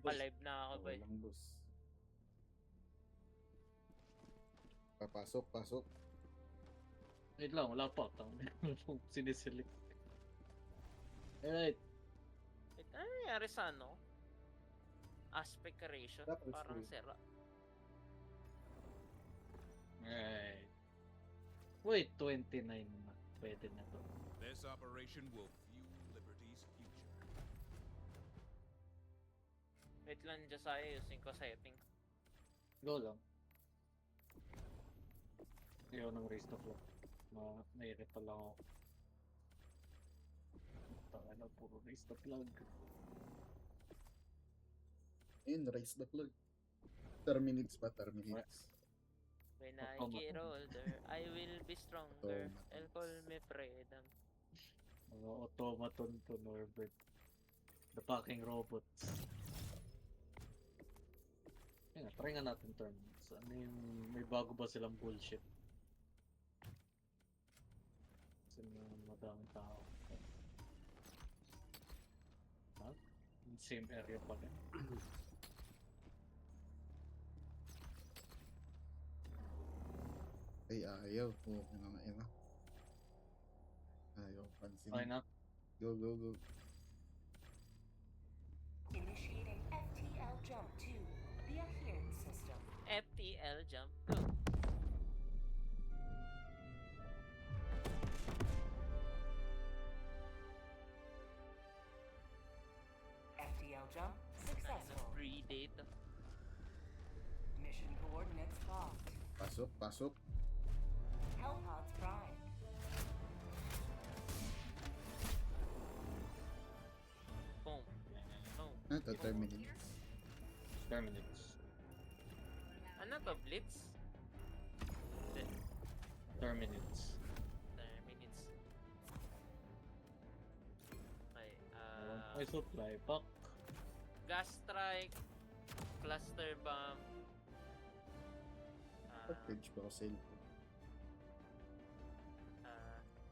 Napalive na ako ba eh. Walang boss. Pasok, pasok. Wait lang, wala pa. Sinisilik. Alright. Wait, ano nangyari sa ano? Aspect ratio? Dapat Parang free. sira. Alright. Wait, 29 na. Pwede na to. This operation will fuel Liberty's future. Wait lang dyan sa'yo, using ko setting. Go lang. Ayaw ng race to flow. Nairita lang ako. Taka na, puro race to plug. Ayun, raise the plug. Terminates pa, terminates. When I Automaton. get older, I will be stronger. Automaton. I'll call me freedom. Mga automaton to Norbert. The fucking robots. Ayun, try nga natin turns. Ano yung, may bago ba silang bullshit? Kasi madaming tao. Ha? Same area pa rin. Ay, ayaw. Oo, nga ina. Ayaw, pansin. Okay na? Go, go, go. Initiating FTL jump to the adherence system. FTL jump. Go. FTL jump Ano, successful. predate. Mission coordinates locked. Pasok, pasok. Hellpods prime. Boom. Boom. Ito, terminates. Terminates. Ano to, Blitz? Hindi. Terminates. 10 minutes. Okay, May supply pack. gas strike, cluster bomb, Pag-page pa ako cellphone.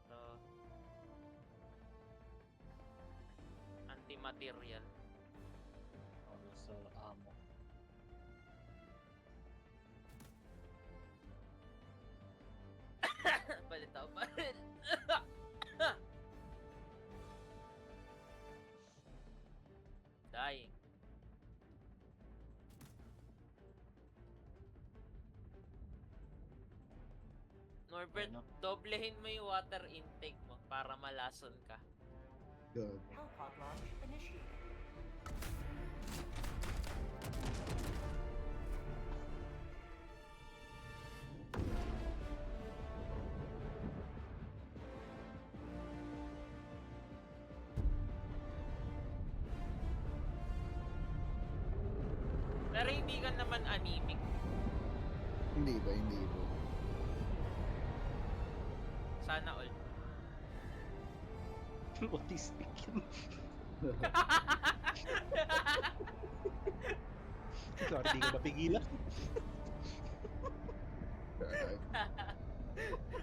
to anti-material. Ano sa amo. Balitaw pa rin. Dying. Norbert, Ano? doblehin mo yung water intake mo para malason ka. Go. Hellpod launch initiated. Pero hindi ka naman anemic. Hindi ba, hindi ba. Sana all. Autistic yun. Sorry, di ka mapigilan.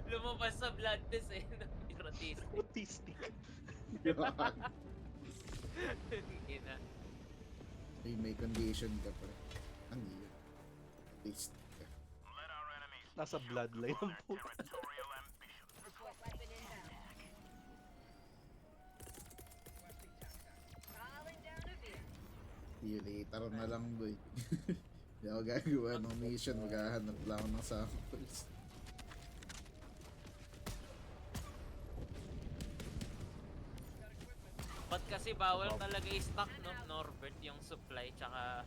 Lumabas sa blood test eh. Erotistic. Autistic. Hindi na. Ay, may condition ka pa. Ang yun. Taste ka. Nasa bloodline ang puto. See you later na lang, boy. Hindi ako gagawa ng mission. Maghahanap lang ako ng samples. Ba't kasi bawal talaga i-stock no, Norbert, yung supply tsaka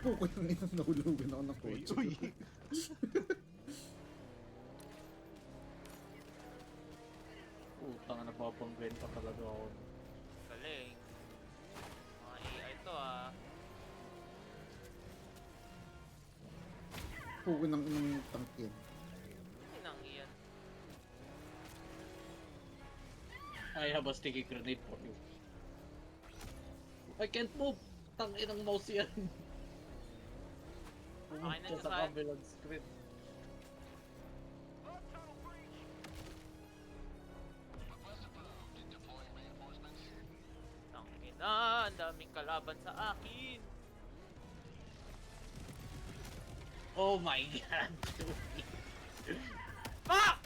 Puko yung inang nahulugan ako ng Uy, kotse. uy. Utang na napapangbenta talaga ako. galing. Mga AI to ah. Puko ng inang tangkin. Inang yan. I have a sticky grenade for you. I can't move! Tangin ang mouse yan. Okay na Pumunta to sa sa- kabilang screen. Tangina. Ang daming kalaban sa akin. Oh my god! Fuck!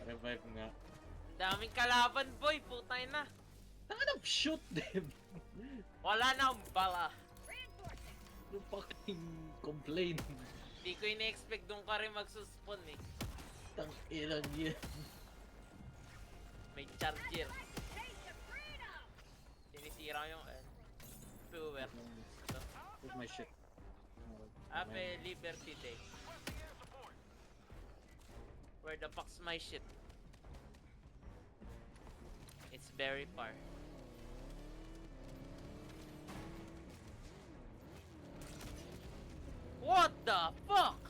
Revive nga. Ang daming kalaban, boy. Putay na. Tangan shoot them! Wala na akong bala. Yung fucking complain. Hindi ko ina-expect doon ka rin magsuspawn eh. Tang ilan yan. May charger. Sinisira yung power. Ito. Where's my shit? Ave Liberty Day. Where the fuck's my shit? It's very far. What the fuck?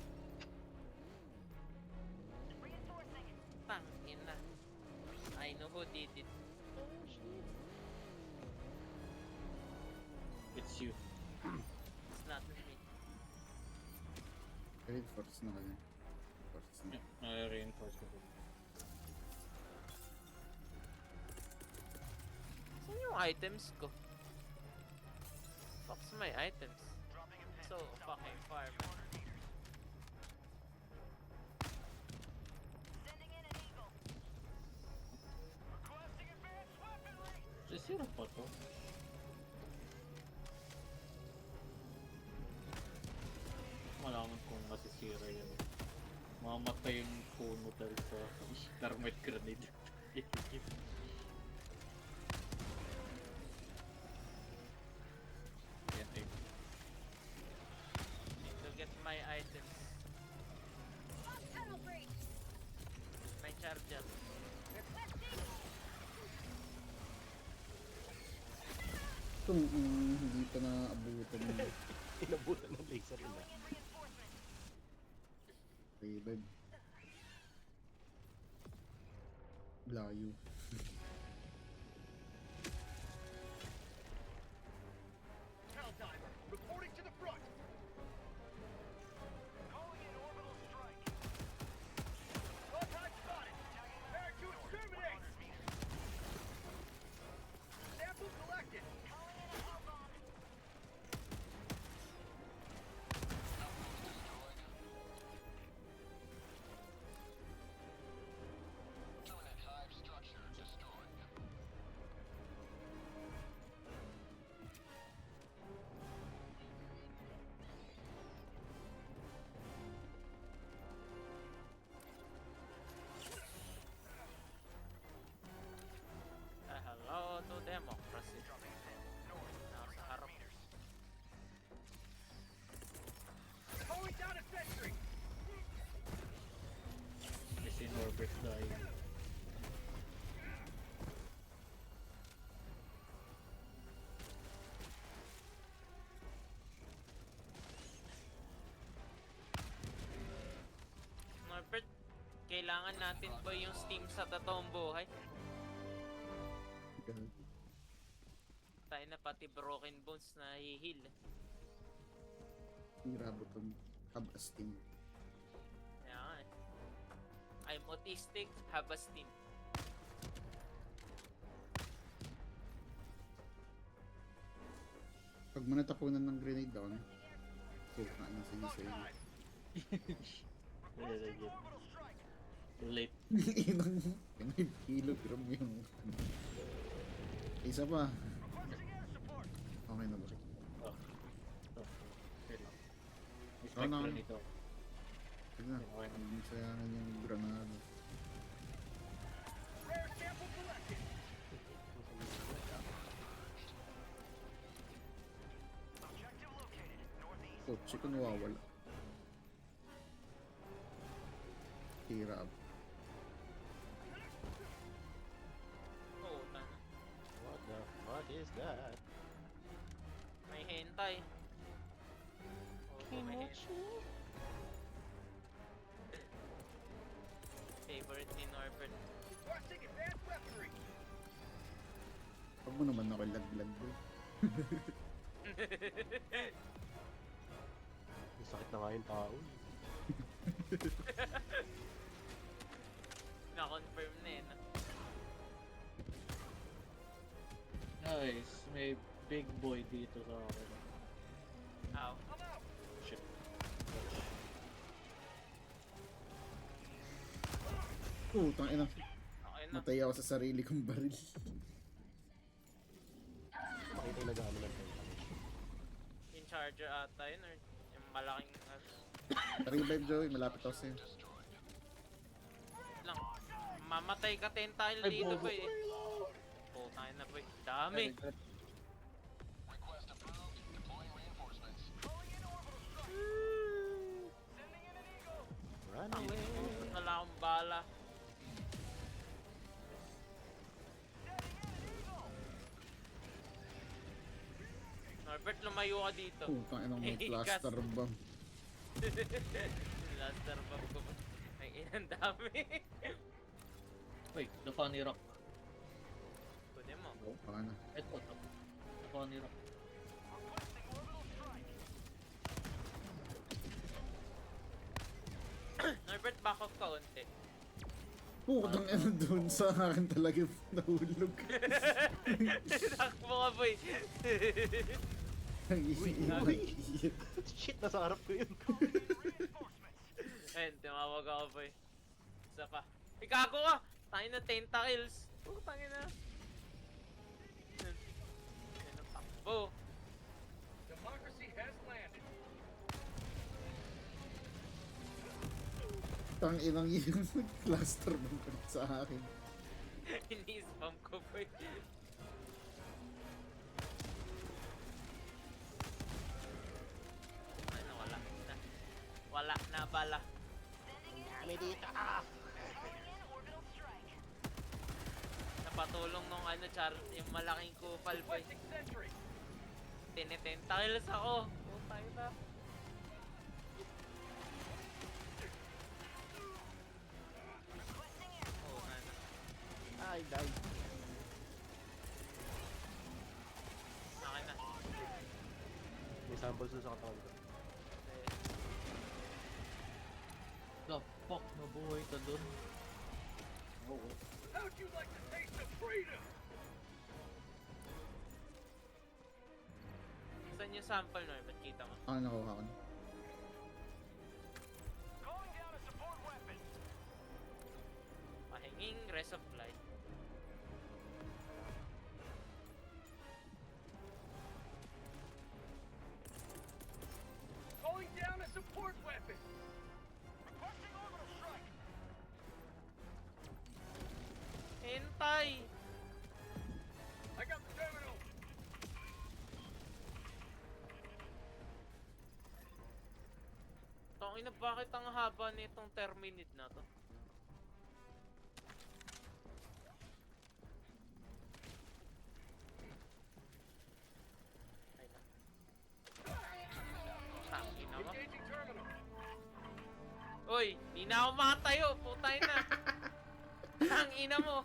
Tangina. I know who did it. It's you. It's not me. Reinforce na kanya. Force na. Reinforce ko. Saan yung items ko? Fuck's my items? So fucking far, man. Sisira pa to. Malaman kung masisira yan. Mamatay yung puno dahil sa thermite grenade. Yan eh. Need to get my items. My charger. Itong hindi pa naabutan ng Inabutan ng laser nila. revive. Layo. Hello to democracy. Nasa harap. Kasi Norbert dying. Norbert, kailangan natin ba yung Steam sa totoong buhay? Tayo na pati broken bones na hihil. Hirabutan. Have a steam. Yan. I'm autistic, have a Steam. Pag manatapunan ng grenade ako na. Puta na sinisay. Too late. Inang 5 kilogram yung isa pa. Okay na ba? Oh. Okay lang. May Oh, no. spectre nito. Sige na. Okay na. Sayangan yung granada. Kotse ko nawawala. Hirap. Oo, tan. What the fuck is that? May hentai. Oo, may hentai. Favorite ni Norbert. Huwag mo naman ako laglag bro. Ang sakit na nga yung tao. Na-confirm na eh. No? Guys, may big boy dito sa akin. Ow. Shit. Putang ina. Okay na. Matay ako sa sarili kong baril. Makita yung nag-ano ng tayo. Yung charger ata yun or yung malaking Revive Joey, malapit ako sa'yo. lang. Mamatay ka tentacle Ay, dito bobo. boy. Putang ina boy. Dami. Run away! Wala akong bala. Norbert, lumayo ka dito. Putang ina, may Hey, cluster bomb. Laster bomb ko ba? Ay, inang dami. Wait, the funny rock. Kunin mo. Baka na. Ito, the funny rock. Norbert, back off ka unti. Putang ina doon sa akin talaga nahulog. Takbo ka boy. Ang iiwan. Shit, nasa harap ko yun. Ayun, tumawag ako boy. Isa pa. Ikago ka! Tangin na tentacles. Tangin na. Ayun ang takbo. Democracy has landed. Tang inang yung cluster bomb ka sa akin. Ini-spam ko boy. Ano, wala na. Wala na bala. Dami dito. Ah! Napatulong nung ano, yung malaking kupal boy. Requesting sentry. Tinitentacles ako. Putay na. Oh, ano. Ay, die. Akin na. May samples doon sa katawan ko. The fuck, nabuhay ka dun. Oh, How'd you like to taste of freedom? Saan yung sample no? Ba't kita mo? Ah, nakuha ko na. Calling down a support weapon. Mahinging resupply. Calling down a support weapon. Requesting orbital strike. Hintay! I got the terminal. Tangina, bakit ang haba nitong terminate na to? Ay na. Tangina mo. Engaging terminal. Uy, di na ako makatayo. Putay na. Tangina mo.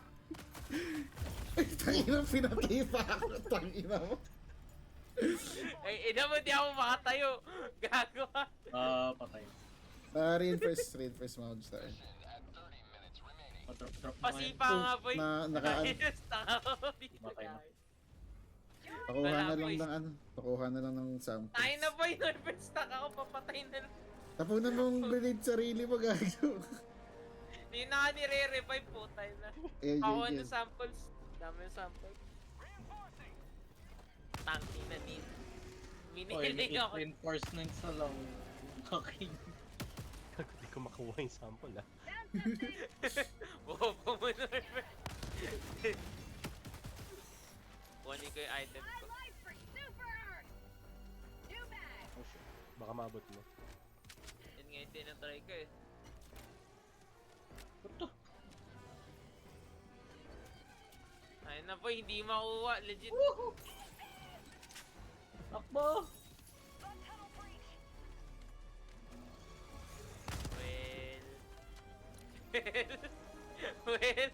Ay, tangina, pinatay pa ako. Tangina mo. Ay, ina mo, di ako makatayo. Gago ka. patay. Reinforce mounts tayo. Drop na Pasipa nga, boy. Ayos, tanga ko. Matay na. Pakuha Wala, na lang boys. ng ano. Pakuha na lang ng samples. Tayo na, boy. Nervous stuck ako. Papatay na lang. Tapunan mong grenade sarili mo, gago. Hindi na ka nire-revive po. Tayo na. Eh, Ako yun, na yun. samples. Dami yung samples. Tangina din. Oy, Minihiling ako. reinforcements na lang. Okay. Hindi ko makuha yung sample ah. Bobo mo, Norbert. Kunin ko yung item ko. Oh shit. Baka maabot mo. Yun nga yung tinatry ko eh. What the? Ayun na po, hindi makuha. Legit. Takbo! Well,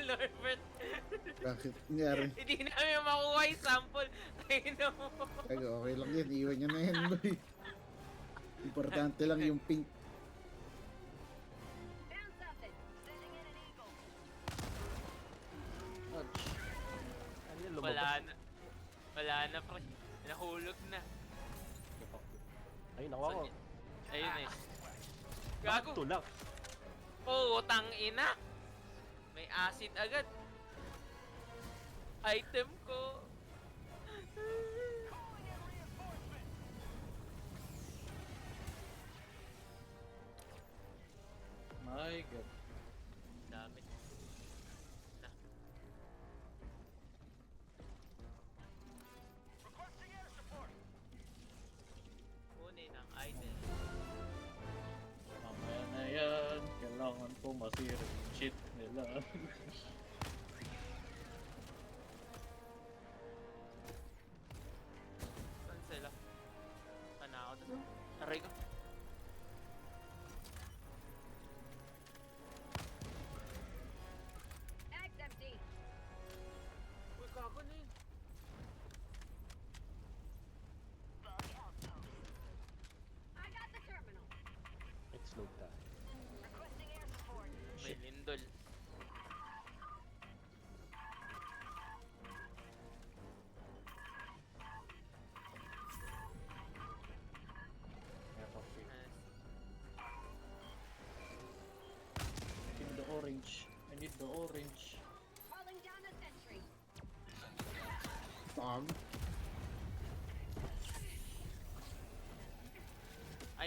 Norbert. Bakit nangyari? Hindi namin makuha yung sample. Ayun na mo. Gago, okay lang yan. Iwan nyo na yan, boy. Importante lang yung pink. Ouch. wala na pre. Nahulog na. Ay, nakuha ko. Ayun eh. Gago. Tulak. Oh, utang ina. May acid agad. Item ko. My god. Dami. Na. Requesting air support. Kunin ang item. Mamaya na yan. Kailangan ko masira yung shit nila. Saan sila? Pana ako doon. Aray ko. Bag's empty. Uy, kago na yun. I got the terminal. It's load tayo. Requesting air support. May lindol. Meron ko. Nice. I need the orange. I need the orange. Calling down a sentry. Tag.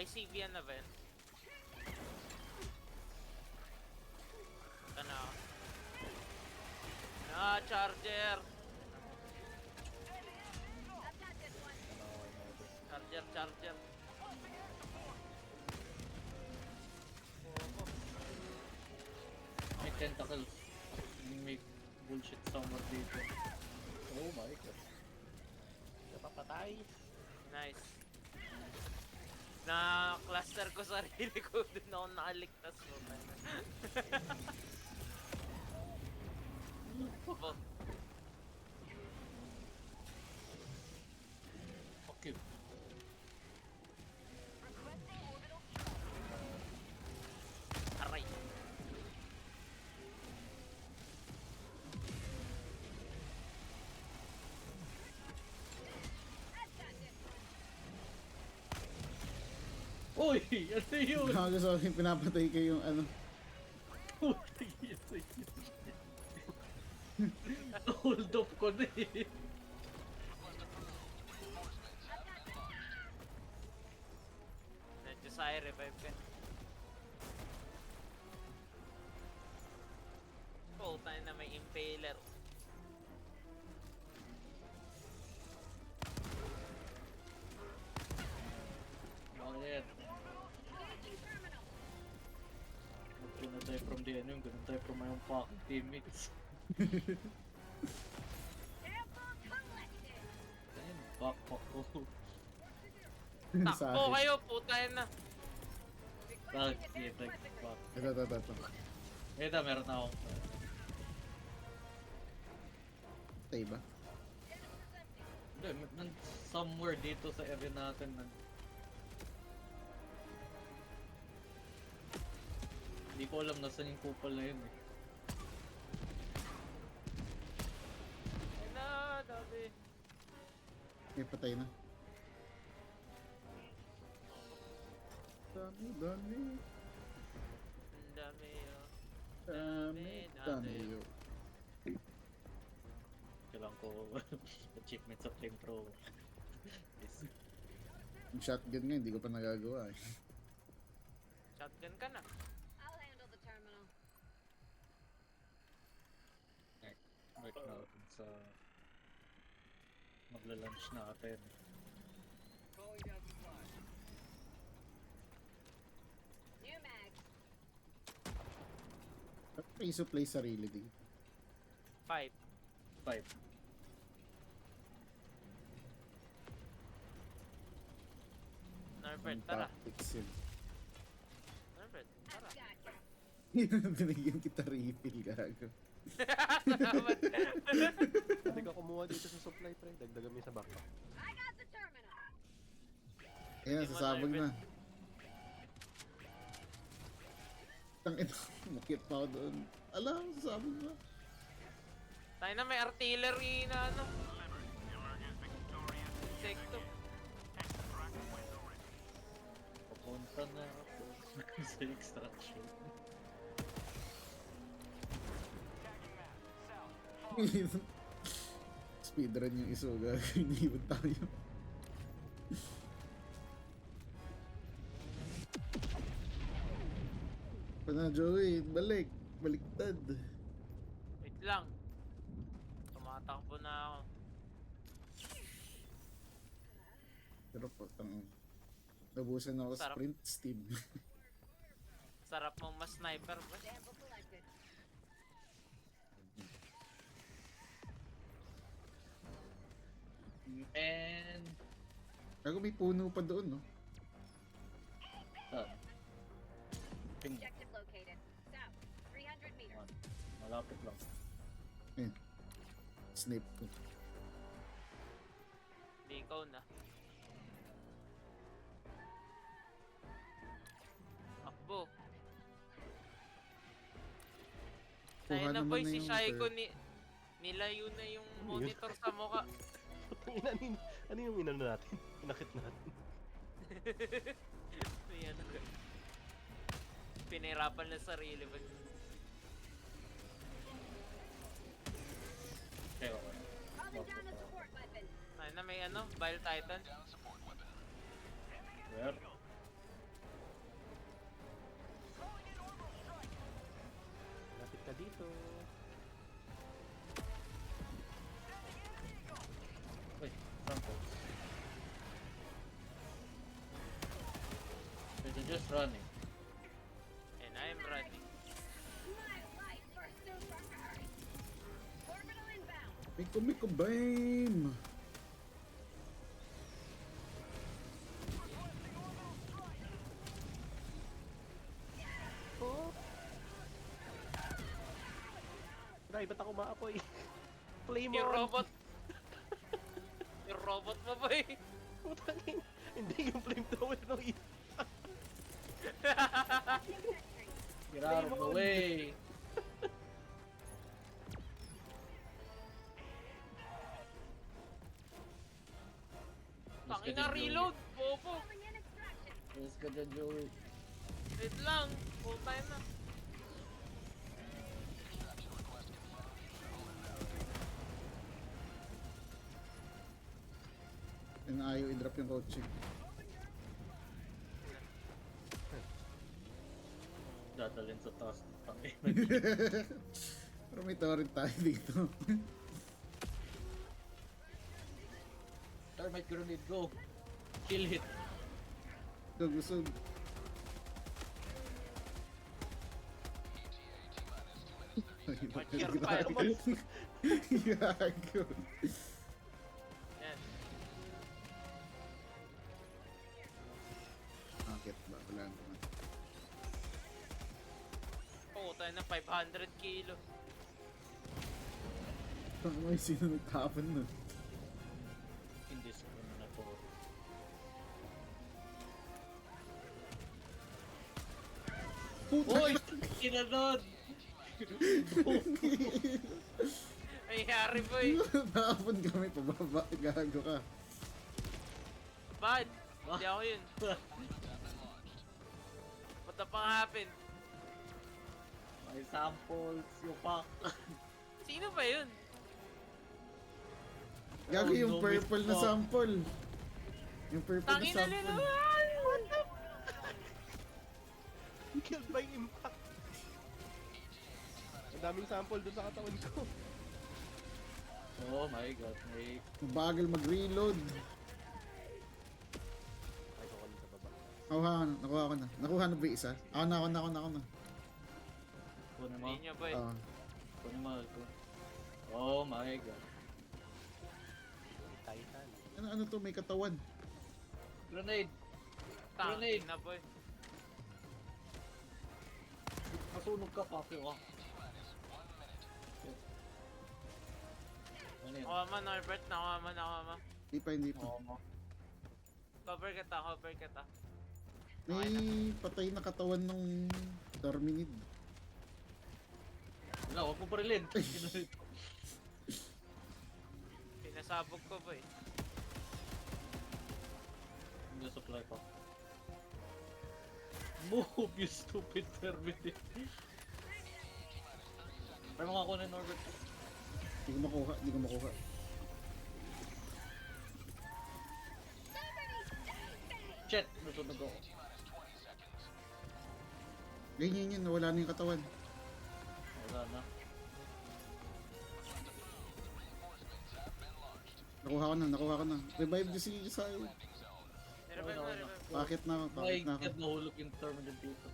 ICV an event. Ito na ako. Ah, charger! I've got this one. Charger. May tentacles. May bullshit somewhere dito. Oh my god. Napapatay. Nice. Na-cluster ko sarili ko. Doon ako nakaligtas mo. Oh, Fuck you. Requesting orbital aray. I've got this one. Uy! Ano yun? Gago, sorry, pinapatay ko yung ano. Hold up ko na eh. Medyo sa revive ka. Oh, tayo na may impaler. Bakit? Engaging terminal. Huwag ka na tayo from the enemy, ganun tayo from my own fucking teammates. Sample collected. Ayun, backpack ko. Takbo kayo, putayin na. Bakit? Requesting Sige, advanced take weaponry. back. Ito. Ito, meron na akong... Tay ba? Genesis empty. Hindi, somewhere dito sa area natin Hindi ko alam nasan yung kupal na yun eh. Ayun na, dami. May patay na. Dami. Ang dami, oh. Dami yun. Kailangan ko achievement sa flamethrower. Yung shotgun nga, hindi ko pa nagagawa eh. Shotgun ka na. I'll handle the terminal. Right now, sa magla-lunch natin. Calling down supplies. New mag. At may supply sarili dito. 5. 5. Norbert, Ang tara. tactics yun. Norbert, tara. I've got you. Binigyan kita refill, gago. Salamat. Pwede ka kumuha dito sa supply, pre. Dagdagan mo yung sa backpack. I got the terminal. Ayan, Hindi mo sasabog na, na. Tang ito, makit pa ako doon. Ala, sasabog na. Tayo na may artillery na ano. insekto. Papunta na ako sa extraction. Speedrun yung Isuga. Iniwan tayo. Pa na, Joey. Balik. Baliktad. Wait lang. Tumatakbo na ako. Pero po, nabusan ako Sarap. sprint steam. Sarap mong mas sniper ba? Sample collected. And... Ako may puno pa doon, no? Saan? Ping. Objective located. South. 300 meters. Malapit lang. Ayun. Snipe ko. Hindi ikaw na. Akbo. Kuha Ayun na naman boy, na si yung Shaiko per- nilayo na yung Ano yun? monitor sa mukha. Putang ina, ano yung inano natin? Pinakit natin. Yan. Pinahirapan na sarili ba? Okay, okay. Calling down a support weapon. Ayun na may ano, Bile Titan. Where? Lapit ka dito. Wait, sample. They're just running. And I'm running. My life for super Earth. Orbital inbound. Miko Bame! Oh! Try, ba't ako maapoy? Flame Yung on! robot. Yung robot mo boy. Putang ina. Hindi yung flamethrower ng isa. Get out of the way! Tangina reload. Bobo. Calling in extraction. Yes ka dyan, Joey. Wait lang. Full time na. And ayaw i-drop yung kotse. Dadalhin sa taas. Pero may torrent tayo dito. Thermite grenade, go! Kill it! Usog. Watch your fire. Gago. Yan. Akit ba? Wala naman. Tayo na 500 kilo. Ano yung sino nagtapon nun? Indiscriminatory. Uy! Kinanod! Ay, Harry boy. Nakapon kami pababa. Gago ka. Bad. Hindi ako yun. What the fuck happened? May samples, yung pack. Sino ba yun? Gago yung no, purple na miss sample. Yung purple na Tangina sample. nila. What the Killed by impact. Ang daming sample dun sa katawan ko. Oh my god, may... Bagal mag-reload. Ay, ko sa baba. Nakuha ko na. Nakuha na ba yung isa? Ako na. Kunin mo. Hindi nyo boy. Oo. Kunin mo. Oh my god. Titan. Ano to? May katawan. Grenade! Tangin na boy. Nasunog ka, pakyo ka. Ano yun? Nakuha mo, Norbert. Nakuha mo. Hindi pa. Oo mo. Cover kita. May patay na katawan nung Terminid. Wala, huwag mo parilin. Pinasabog ko boy. Yung supply pa. Move, you stupid terminate. Pero makakuha ng Norbert. Hindi ko makuha, hindi ko makuha. Shit! Nasunog ako. Ganyan yun, nawala na yung katawan. Wala na. Nakuha ko na. Revive niyo si Isai. Revive mo, revive mo. Bakit na, Ay, bakit na ako? God, nahulog yung terminal dito.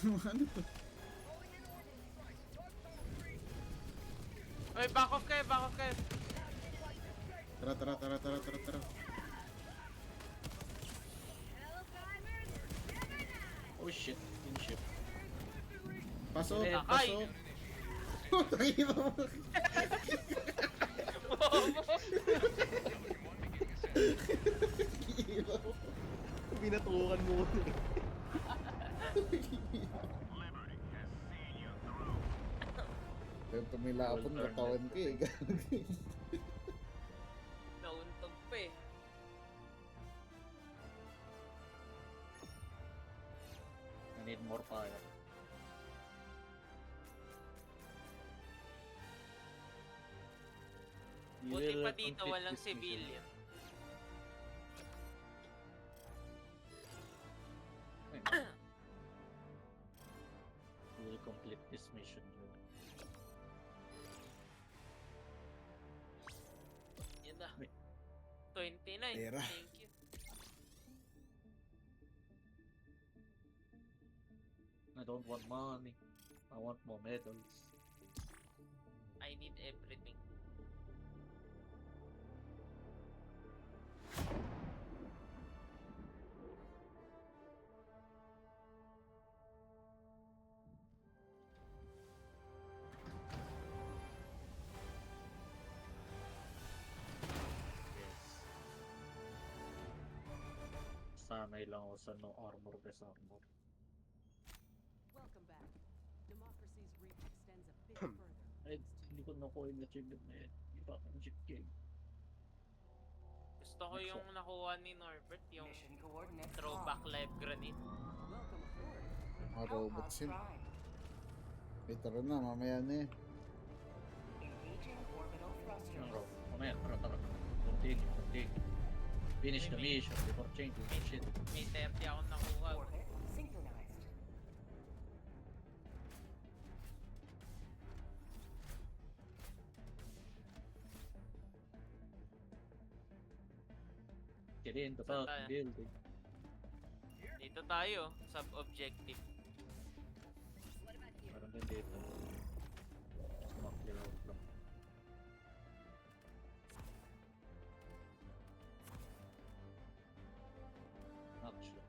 Ano to? Uy, back off kayo, back off kayo. Tara. Hello, climbers. Never die. Oh shit, in ship. Pasok, Ay! pasok. Tangina mo. Binatukan mo ko. Pero tumilapon katawan ko eh. Nauntog pa eh. I need more fire. You Buti will pa dito, complete walang this mission. civilian. You will complete this mission. Yan na. Wait. 29. Pera. Thank you. I don't want money. I want more medals. I need everything. Yes. Sanay lang ako sa no armor best armor. Welcome back. Democracy's reach extends a bit further. Ay, hindi ko nakuha yung achievement na yun. Iba akong chip game. Gusto ko yung nakuha ni Norbert, yung Mission coordinates throwback locked. live grenade. Welcome aboard. Mga robots yun. Prime. Wait, tara na, mamaya na eh. Engaging orbital Yung thrusters. rope. Mamaya, tara. Continue. Finish the mission before changing the shit. May 30 akong nakuha. Orbit synchronized. Get in the Saan fucking tayo? building. Dito tayo, sub-objective. What about here? Parang din dito. Smoke clear out lang. Actually.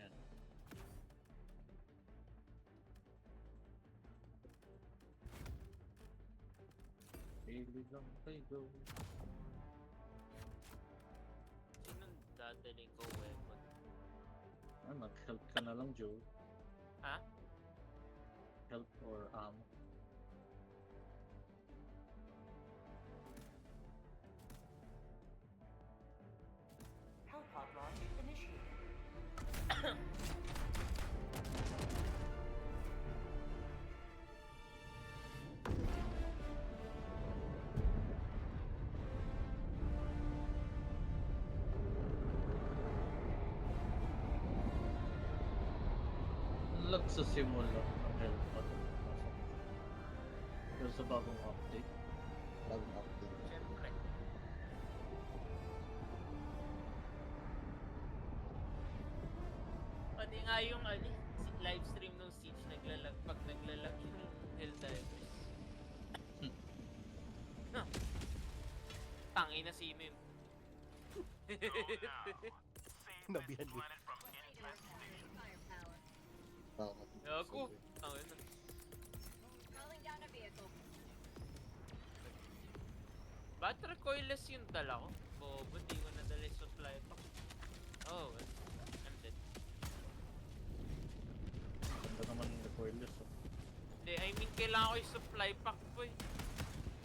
Yan. Pili lang tayo. Sinong dadaling ko weapon? Ah, mag-help ka na lang, Joe. Ha? Help or ammo. Hellpod launch initiated. Lag sa simula ng help pa ito. Pero sa bagong update. Bagong update. Siyempre. Pati nga yung live stream ng Siege naglalag pag naglalag yung Helldivers. Huh. Tangi na si Mim. Nabihan mo. Firepower. Bakit? Gago. Tangi na. Calling down a vehicle. Ba't recoilless yung dala ko? Bobo, di ko nadala yung supply pack. Oh, well. I'm dead. Ganda naman yung recoilless. Oh. Hindi, I mean kailangan ko yung supply pack boy.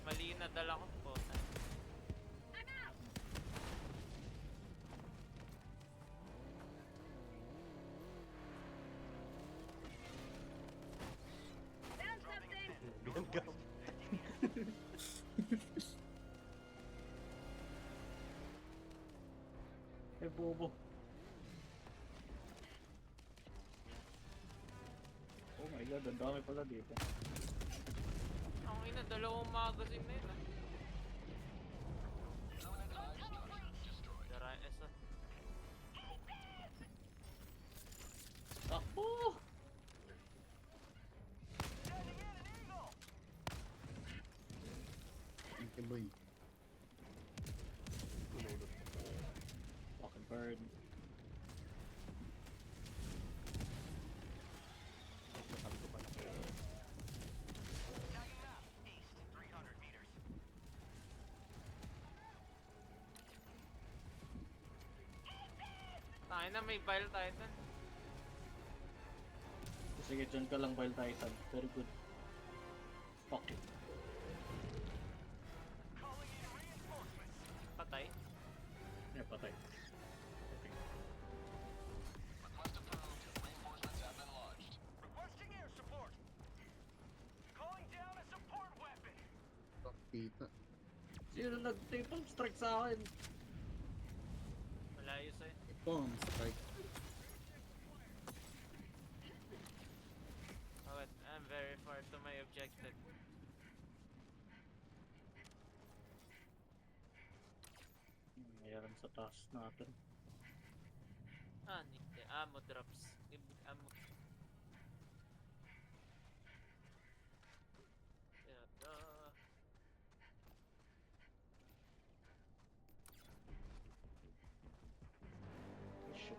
Mali na dala ko po. I'm out. Found something. Binangga. Bobo. Oh my god, ang dami pala dito. Ang ina, dalawang magazine na yun ah. Dara isa. Takbo! Thank you, boy. Fucking bird. Nakalto pa na. Tagging map. East, 300 meters. Tayo na, may Vile Titan. Sige, dyan ka lang, Wild Titan. Very good. Fuck it. Calling in reinforcements. Patay. Yeah, patay. Okay. Request approved. Reinforcements have been launched. Requesting air support. Calling down a support weapon. Kita. Sino nag-tape strike sa akin? Malayo sa'yo. Bomb strike. Oh, wait, I'm very far to my objective. Mayroon sa taas natin. Ah, need the ammo drops. Need ammo. Yeah, Oh, shit.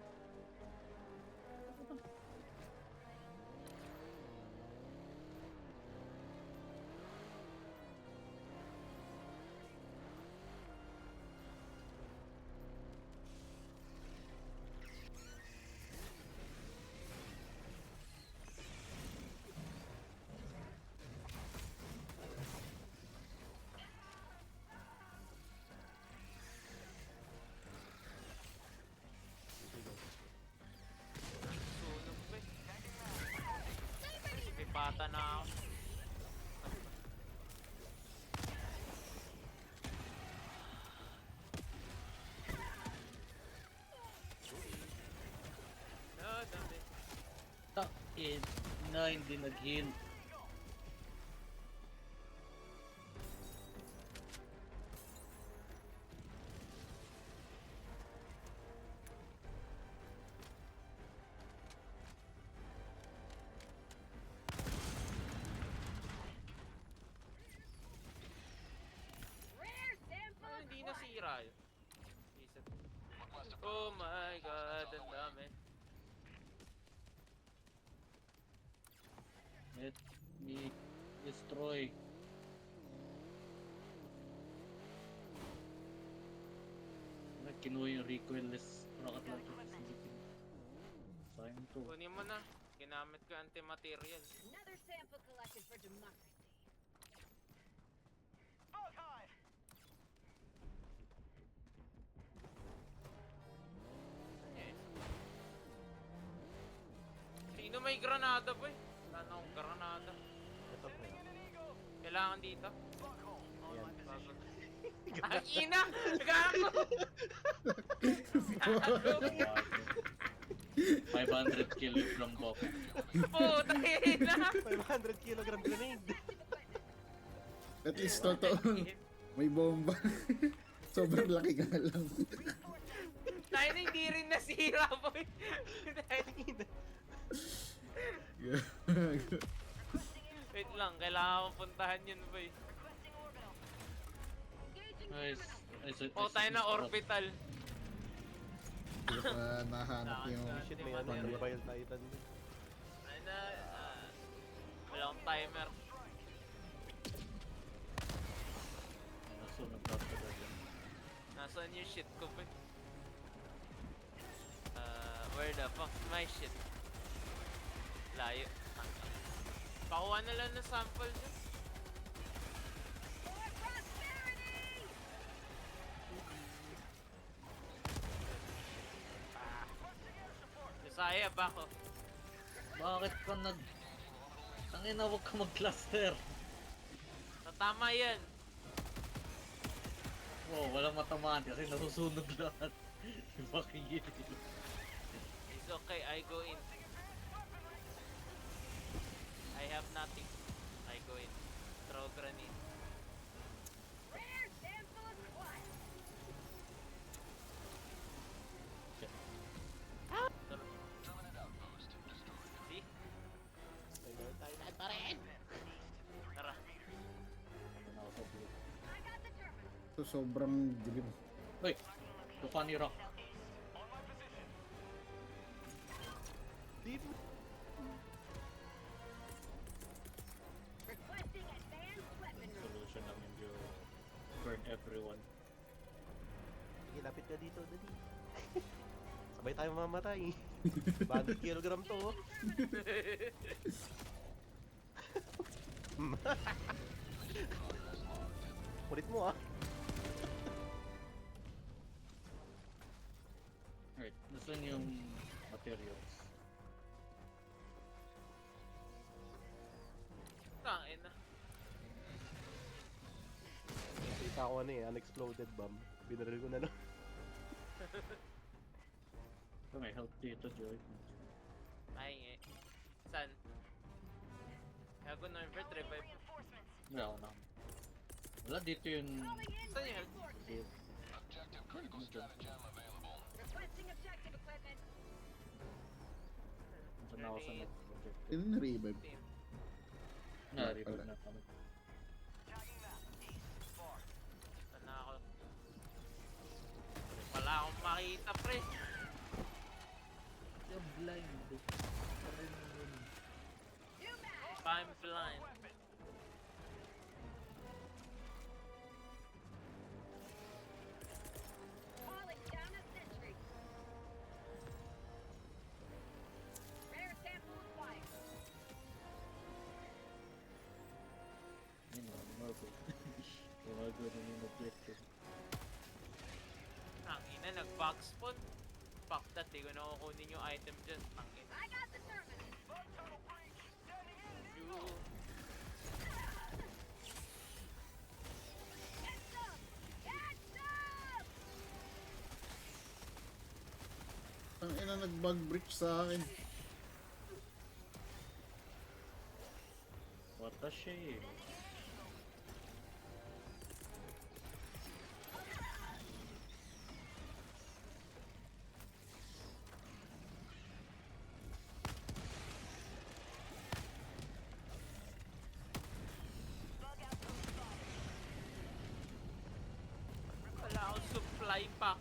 sunog pa eh. Pipata na ako. No, dami. Takin na hindi nag-heal. Rare sample Ano, of hindi blood. nasira yun. Isip. Oh my god, ang dami. Let me destroy. Kinuha yung recoilless rocket launcher sa Philippines. Sayang to. Kunin mo na. Ginamit ko anti-material. Another sample collected for democracy. Bug hive. Eh. Sino may granada boy? Wala na akong granada. Ito po. Kailangan dito. Bug hole. Ayan. Ang ina! Gago! Gago! 500 kill from Bob. Putay na! 500 kilogram grenade. At least totoo. May bomba. Sobrang laki ka lang. Tayo na hindi rin nasira boy. Wait lang, kailangan ko puntahan yun boy. Requesting orbital. Engaging Nice. terminal. O tayo na orbital. Hindi ko pa nahanap yung Shit, may ano, mobile titan. Ay na, wala akong timer. Nasunog na talaga. Nasaan yung shit ko boy? Where the fuck's my shit? Layo. Pakuha na lang ng sample nyo. For prosperity! Bisaya ba ako? Bakit ka nag... Tangina, huwag ka mag-cluster. Tama yan. Wow, walang matamaan kasi nasusunog lahat. Fucking idiot. It's okay, I go in. I have nothing. I go in. Throw grenade. Rare sample of quiet. See? Tara. Ano ako sa blue. I got the terminal. So, sobrang dilim. Uy! The funny rock. Deep. Requesting advanced weaponry. Solution lang yung burn everyone. Sige, lapit ka dito, dali. Sabay tayo mamatay. 100 kilogram to, oh. Kulit mo, ah. Alright, nasan yung materials? Tangin na. Kita ko ano eh, unexploded bomb. Binaril ko na lang. Oh, may health dito, Joy. Ay, San? Gago Norbert, revive. Wala ako na. Wala dito yung... Calling in Saan yung health? reinforcements. Requesting objective equipment. Saan ako sa next project? Yun na revive. Team. Na-revive na kami. Saan na ako? Wala akong makita, pre. You're blind. I'm blind. Calling down a sentry. Rare sample of quiet. Yun o, Marvel. Tumago na yung objective. Tangina, nag-box spawn. Fuck that, di ko na kukunin yung item dyan. Tangina. I got the terminal. You. Heads up! Heads up! Ang ina nag-bug breach sa akin. What a shame. Wala akong supply pack.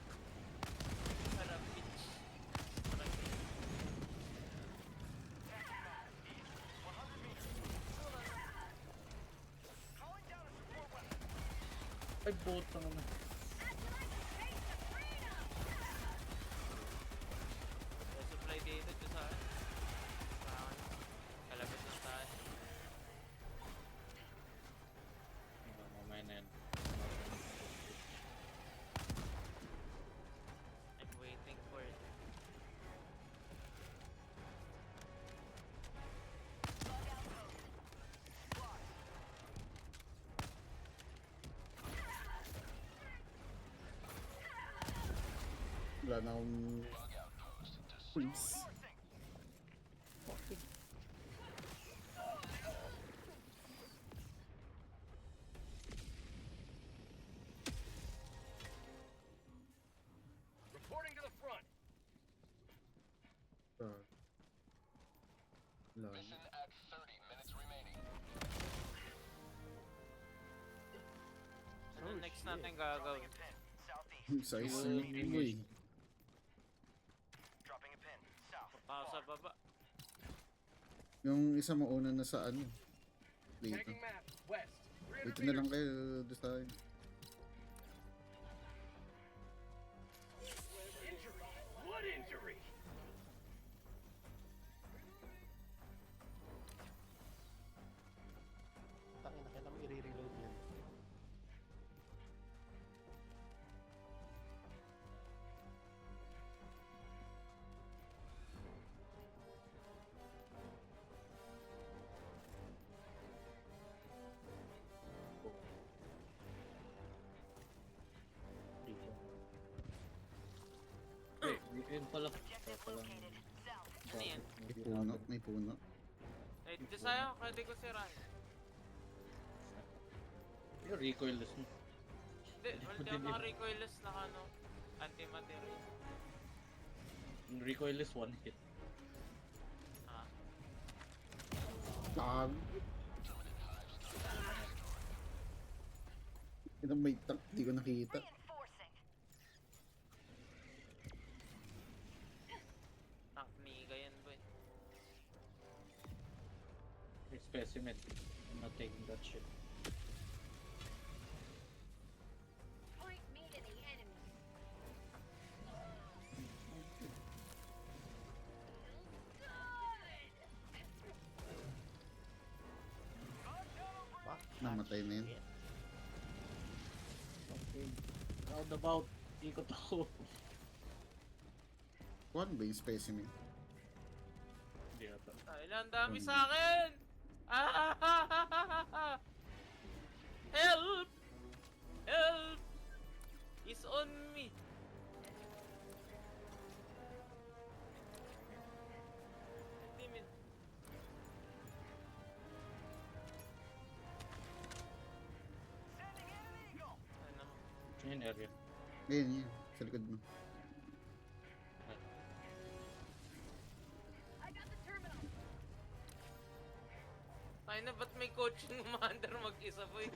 Para bitch. Ay, bota naman. Acting like a taste of freedom! May supply dito dyan sa akin. Kalabit ng taas. Mamaya na yan. I'm waiting for it. Wala na akong... Please. Reporting to the front. Wala. Mission at 30 minutes remaining. Ano next natin gagawin? Pin southeast. Yung size ng boy. Dropping a pin south. Tao sa baba. Yung isa mauna na sa ano. Dito. Tagging map west. 300 Dito na lang kayo doon sa akin. Injury. What injury? Yun pala. Objective Palang located. South. Ano yan? May puno, may puno. Eh, di sa'yo, pwede ko sirahin. Yung recoilless mo. Hindi, hindi ako naka-recoilless, naka ano, anti-material. Yung recoilless one hit. Ah, Tag. Ito may tank, di ko nakita. Reinforcing. tank niga yan boy. Yung specimen. I'm not taking that shit. Point me to the enemy. Namatay na yun. Okay. Roundabout. Ikot ako. Kuhan ba yung specimen? Hindi ata. Ay, ang dami sa akin! Ah! Help! Help! He's on me! Timid. Sending in an eagle. Ano? Yun area. Ayun, yun. Sa likod mo. I got the terminal. Ay na, ba't may coach yung commander mag-isa boy?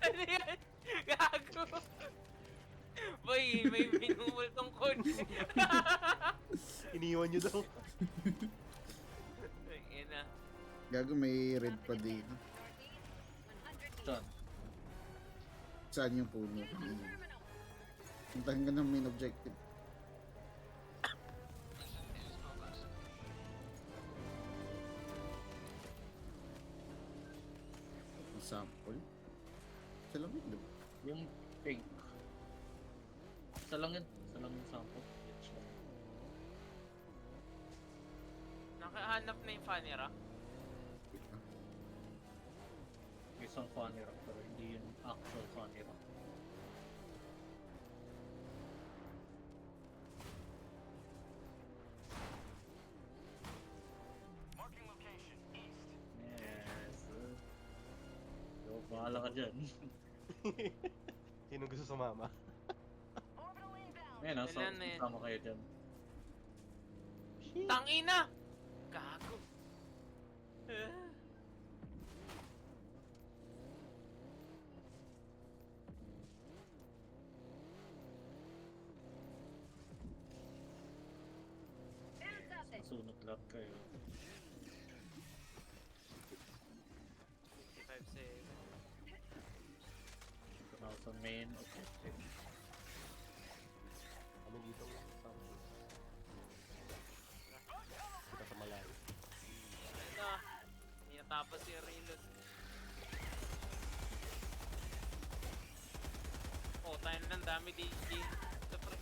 Ano yan? Gago! Boy, may minumul tong coach. Iniwan nyo daw. Ay, ina. Gago, may red pa dito. Northeast, 100 Saan? Saan yung puno? Use the terminal. Puntahan ka ng main objective. Sample? Sa lamig, diba? Yung pink. Isa lang yun. Isa lang yung sample. Yes, lang. Nakahanap na yung Fanira. May isang funny rock pero hindi yung actual funny rock. Marking location. East. Yes. So, bahala ka dyan. Sino gusto sumama? Orbital inbound. Ayan, nasa Ilan na yun? tama kayo dyan. Tangina! Gago! Ah. Found something. Nasunod lahat kayo. 55 seconds. Ito na ako sa main objective. Kami dito. Kita sa malayo. Ayun na. Hindi natapos yung reload. Oh, tayo na ng dami DJ. Ito pre.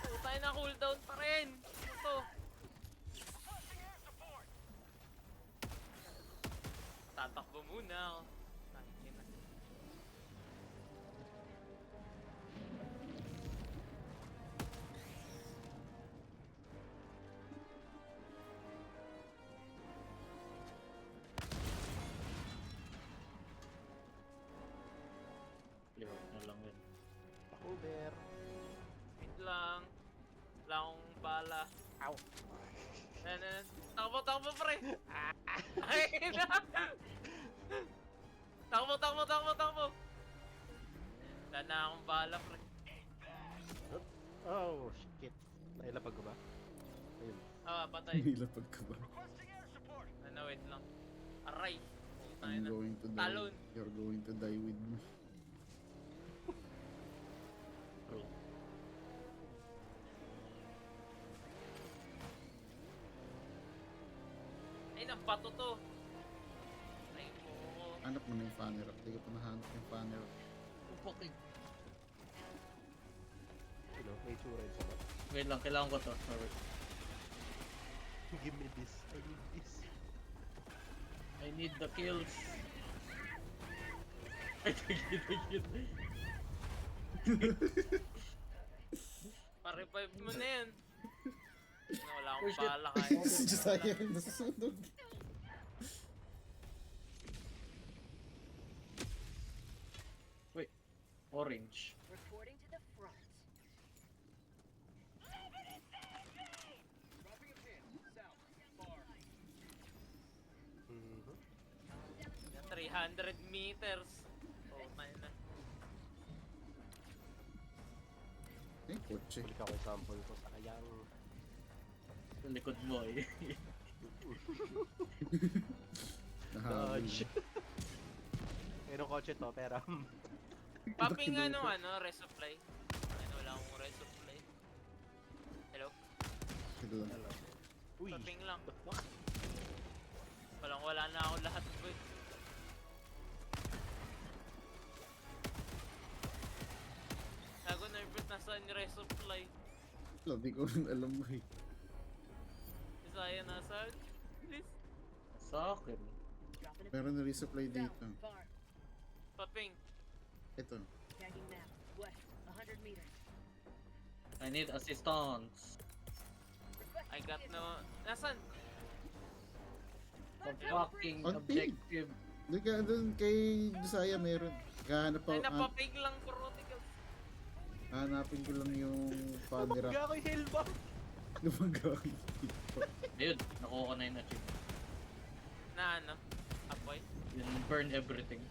Oh, tayo na cooldown pa rin. Ano to? Requesting air support. Tatakbo muna ako. Ay, yun na. Clear out na lang yun. Over. Wait lang. Wala akong bala. Ow. Takbo, takbo pre! Ay na! Takbo, takbo, takbo, takbo! Wala na akong bala pre. Oh, shit. Nailapag ko ba? Ayun. Ah, patay. Nilapag ka ba? Requesting air support. Wait lang. Aray! Tayo I'm na. going to die. Talon. You're going to die with me. True. Ay, nabato to! Ay, mo. Hanap mo na yung funny rock. Di ko pa nahanap yung funny rock. Oh, fucking. You know, may tsura yun sa mata. Wait lang, kailangan ko to. Sorry. Give me this. I need this. I need the kills. Ay, tigil. Survive mo na yan. Na wala akong Oh, shit. bala kaya. Si Josiah yung nasusunog. Wait, orange. Reporting to the front. Dropping a pin. South. Far. Mhm. 300 meters. Oh, man na. Eh, kotse. Balik ako yung sample ko sa kayang. Sa likod mo eh. Nahabol. Dodge. Ngayon kotse to, pero Popping resupply. Ano, wala akong resupply. Hello? Ito lang. uy. Popping lang. The fuck? Wala na ako lahat, boy. Gago, nervous, nasaan yung resupply? Wala, di ko rin alam mo eh. Isaya, nasaan? Please? Sa akin. Dropping a Meron na resupply south. dito. Far. Popping. Ito. Tagging map. West. 100 meters. I need assistance. I got no... Nasaan? The fucking On objective. Doon ka, doon kay Josiah meron. Kahanap Ay, ako, napapig lang, Chronicles. hanapin ko lang yung panira. Huwag ako yung hellbomb! Lumangga ako dito. Ayun, nakuha ko na yung achievement. Na ano? Apoy? Yun, burn everything.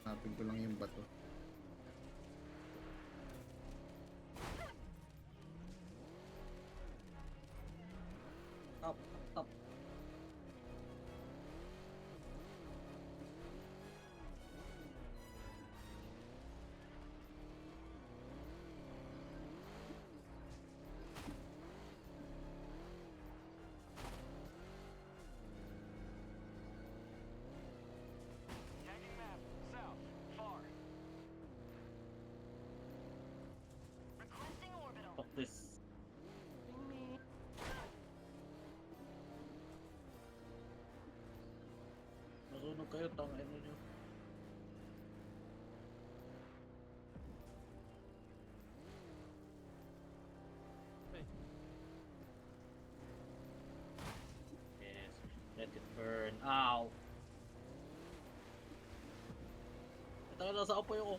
Hanapin ko lang yung bato. Top, top. Tagging map. South. Far. Requesting orbital. Fuck this. Nasunog kayo, tangin nyo. Yes, let it burn. Ow! Ito ka na sa apoy ako.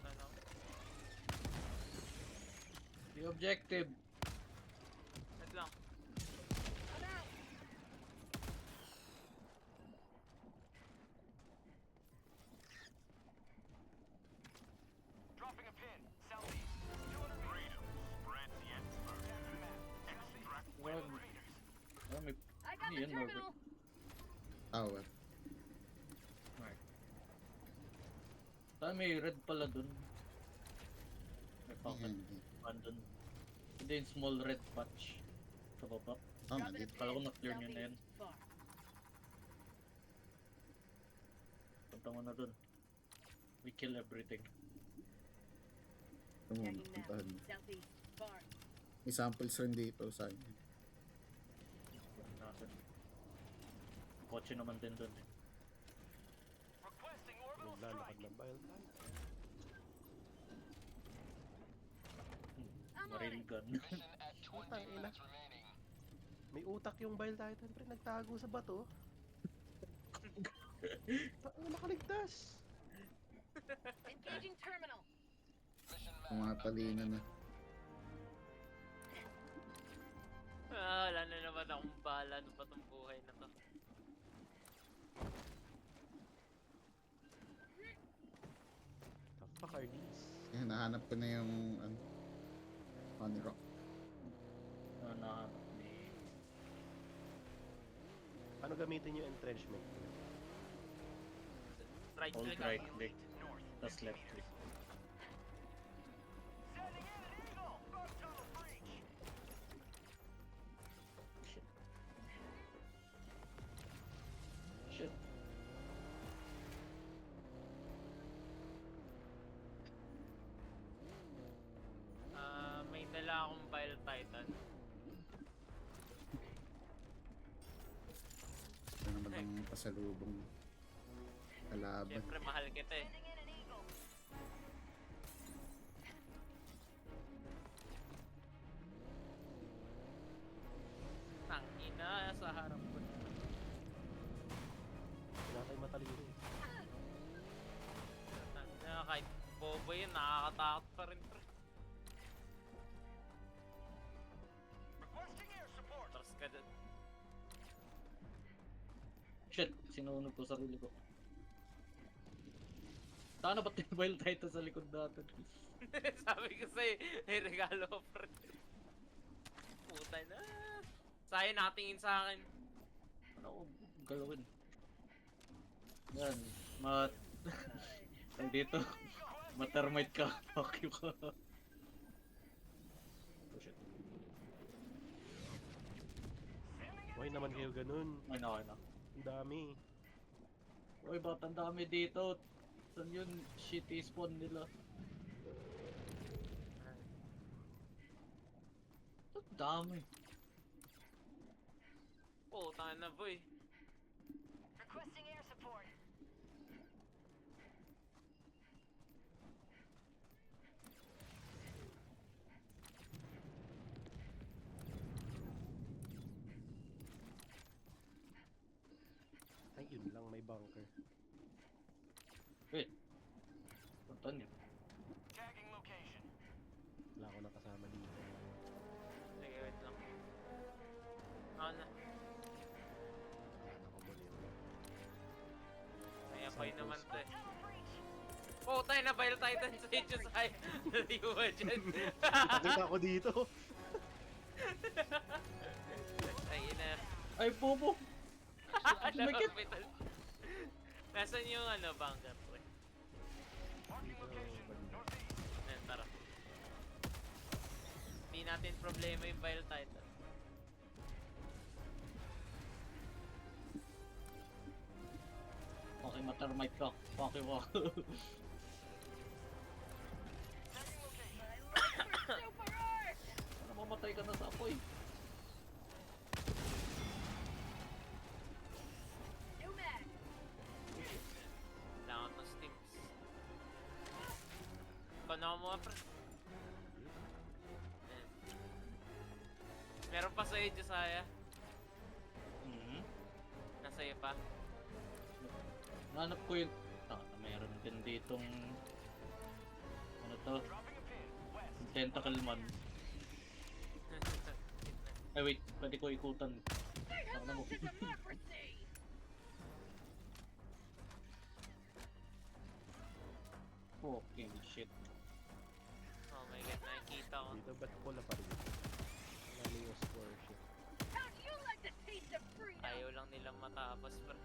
Ano? The objective. Wait lang. Dropping a pin. Southeast. 200 meters. Spreads yet. Tagging map. Extract. Run. Ah, may... I got Ano the yan, Marvin? terminal. Tower. Alright. Saan may red pala dun? May pocket. Ayan. Abandon. Hindi yung small red patch. Sa baba. Oh, Dropping a maliit. Kala ko pin. na-clear nyo na yan. Southeast. Far. Punta mo na dun. We kill everything. Ito muna, Tagging map. puntahan mo. Southeast. Far. May samples rin dito sa akin. Punta natin. Kotse naman din dun eh. Requesting orbital Naglalakad strike. ng bile tayo. I'm on Maril it. gun. Putang ina. May utak yung bile titan, pre. Nagtago sa bato. Paano nakaligtas? Engaging terminal. Pumatalina na. Wala na naman akong bala. Ano ba tong buhay na to? The fuck are these? Yan, nahanap ko na yung Honey Rock. Ano nahanap ni... Paano gamitin yung entrenchment? Right Hold click. right click. Tapos left click. Sending in an eagle. Bug tunnel breach. Shit. Shit. Vile Titan. Ito naman ang pasalubong kalaban. Siyempre, mahal kita eh. Sending in an eagle. Tangina sa harap ko. Wala tayong matalino eh. Tangina, kahit bobo yun, nakakatakot pa rin pre. Requesting air support. Trust ka dun. Shit, sinunog ko sarili ko. Sana ba't yung Vile Titan sa likod natin? Sabi ko sa'yo, may regalo ko pre. Puta na. Sayang nakatingin sa akin. Ano ko galawin? Yan, nandito. Matermite ka, fuck you ka. Oh shit. Why naman kayo ganun? Ay na, ay na. Ang dami. Uy, ba't ang dami dito? Saan yun? Shitty spawn nila. Ang dami. Puta na boy. Requesting air support. Ay, yun lang, may bunker. Wait. Puntan yun. Tagging location. Wala ko nakasama dito. Sige, wait lang. Ako na. Wala ko muli yun. May apay naman to eh. Puta na Vile Titan sa Age of Sai. Naliwa ba dyan? Nakita ko dito. Ay, ina. Ay, bobo! Lumikit! Hospital. Nasaan yung ano, bunker pre? Marking location. Northeast. Ayan, tara. Hindi natin problema yung Vile Titan. Okay, matermite ka. Okay, wow. Tagging location. Super Earth! Sana mamatay ka na sa apoy. New mag. Kailangan ng steams. Panaw mo nga pre. Ayan. Meron pa sa Age of Saya. Mhm. Nasa'yo pa. Nanap ko yun. Mayroon din ditong... Ano to? Dropping a pin. West. Tentacle man. Ay wait, pwede ko ikutan. Say Ano mo? hello to democracy! Fucking shit. Oh my god, nakikita ko. Dito ba't pula pa rin? Wala na yung score shit. How'd you like the taste of freedom? Ayaw lang nilang matapos pre.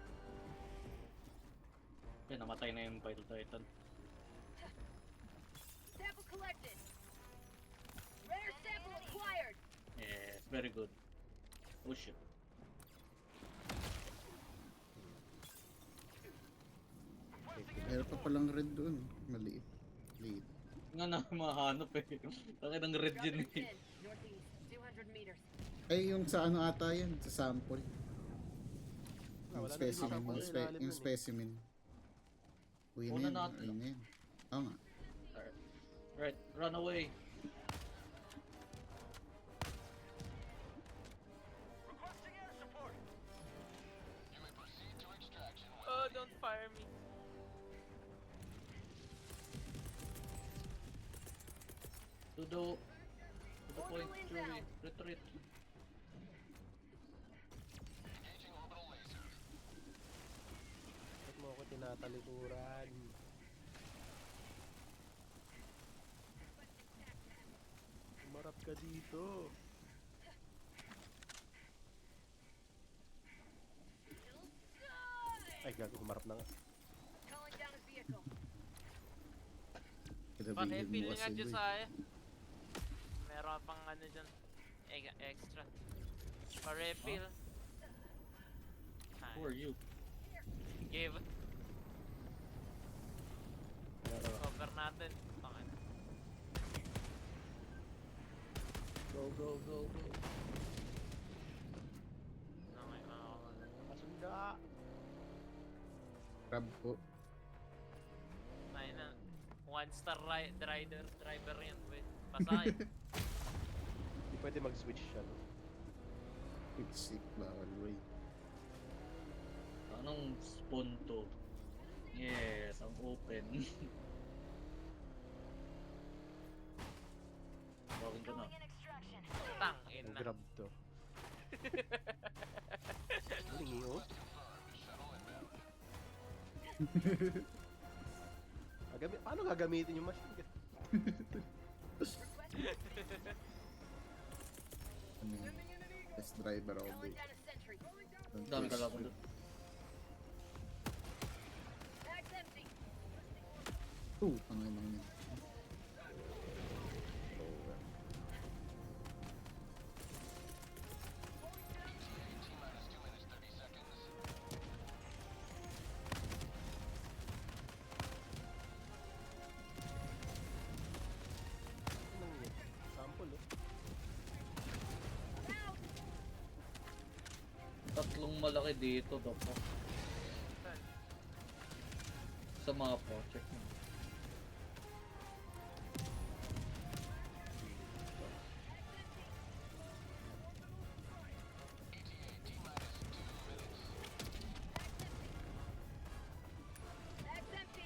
Kaya namatay na yung Vile Titan. Sample collected. Rare sample acquired. Yes, very good. Oh shit. Meron pa palang red doon. Maliit. Liit. Nga na mahanap eh. Bakit ang red yun Dropping eh. pin. Northeast, 200 meters. Ay, yung sa ano ata yan, sa sample. Yung Wala na specimen, yung yung, sample, ilalim yung yun eh. specimen. Uy na Una yan, natin. ayun na yan. Oo nga. Right, run away. Requesting air support. You may proceed to extraction. Oh, don't fire me. To the point, Orbital Chewie. inbound. Retreat. Engaging orbital laser. Ba't mo ako tinatalikuran? Umarap ka dito. Ay, gago, umarap na nga. Calling down a vehicle. Kinabihin Pa-refill mo nga kasi dyan boy. sa meron pang ano dyan. Extra. Pa-refill. Who are you? Give. Pero, Cover natin. Okay. Go, go, go, go. Okay, makakawala. Pasunda. Crab po. Ayun na. One-star driver yan, pwede. Pasay. Hindi pwede mag-switch siya, no? It's sick, bawal, boy. Anong spawn to? Yes, ang open. Bakit ka na? Tangin Ang na. grab to. Lingi, oh. Paano gagamitin yung machine gun? Ano yun? Test driver ako, boy. Calling down a sentry. Don't Dami waste kalaban it. doon. Bag's empty. Tangin lang yun. Anong yun? Sample, oh. Tatlong malaki dito, Doko. Sa mapa, check mo. Bag's empty.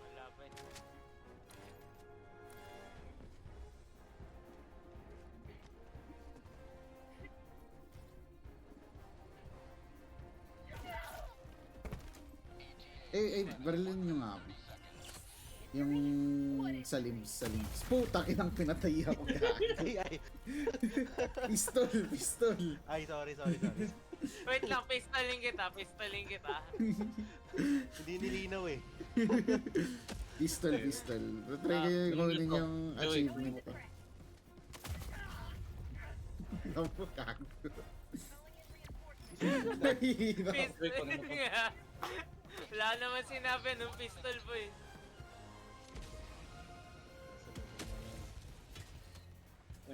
Malaban. Barilin nyo nga ako. Yung sa limbs. Puta, kinang pinatay ako. Ay. Pistol. Ay, sorry. Wait lang, pistoling kita. Hindi nilinaw eh. Pistol. Try kayo kunin yung Joey. achievement ko. Napo, kago. Nahihirap. Pistol nga. Wala naman sinabi nung pistol boy.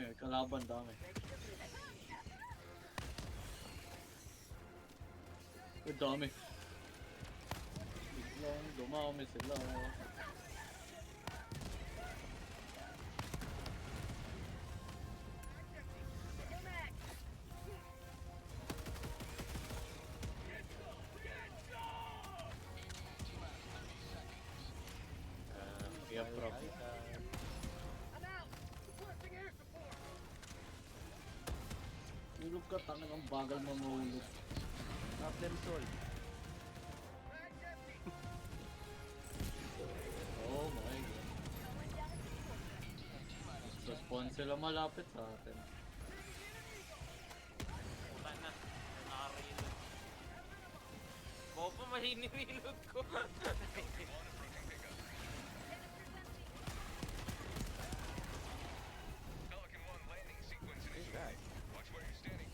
Eh, kalaban dami. Eh, dami. Biglang dumami sila. Yeah, problem. I'm out. Requesting air support. Tulog ka, tangan ang bagal mo mahulog. Problem solved. Oh my god. Respawn sila malapit sa atin. Puta na. Nakareload. Baka pa mahini-reload ko. Pelican 1 landing sequence initiated. Watch where you're standing.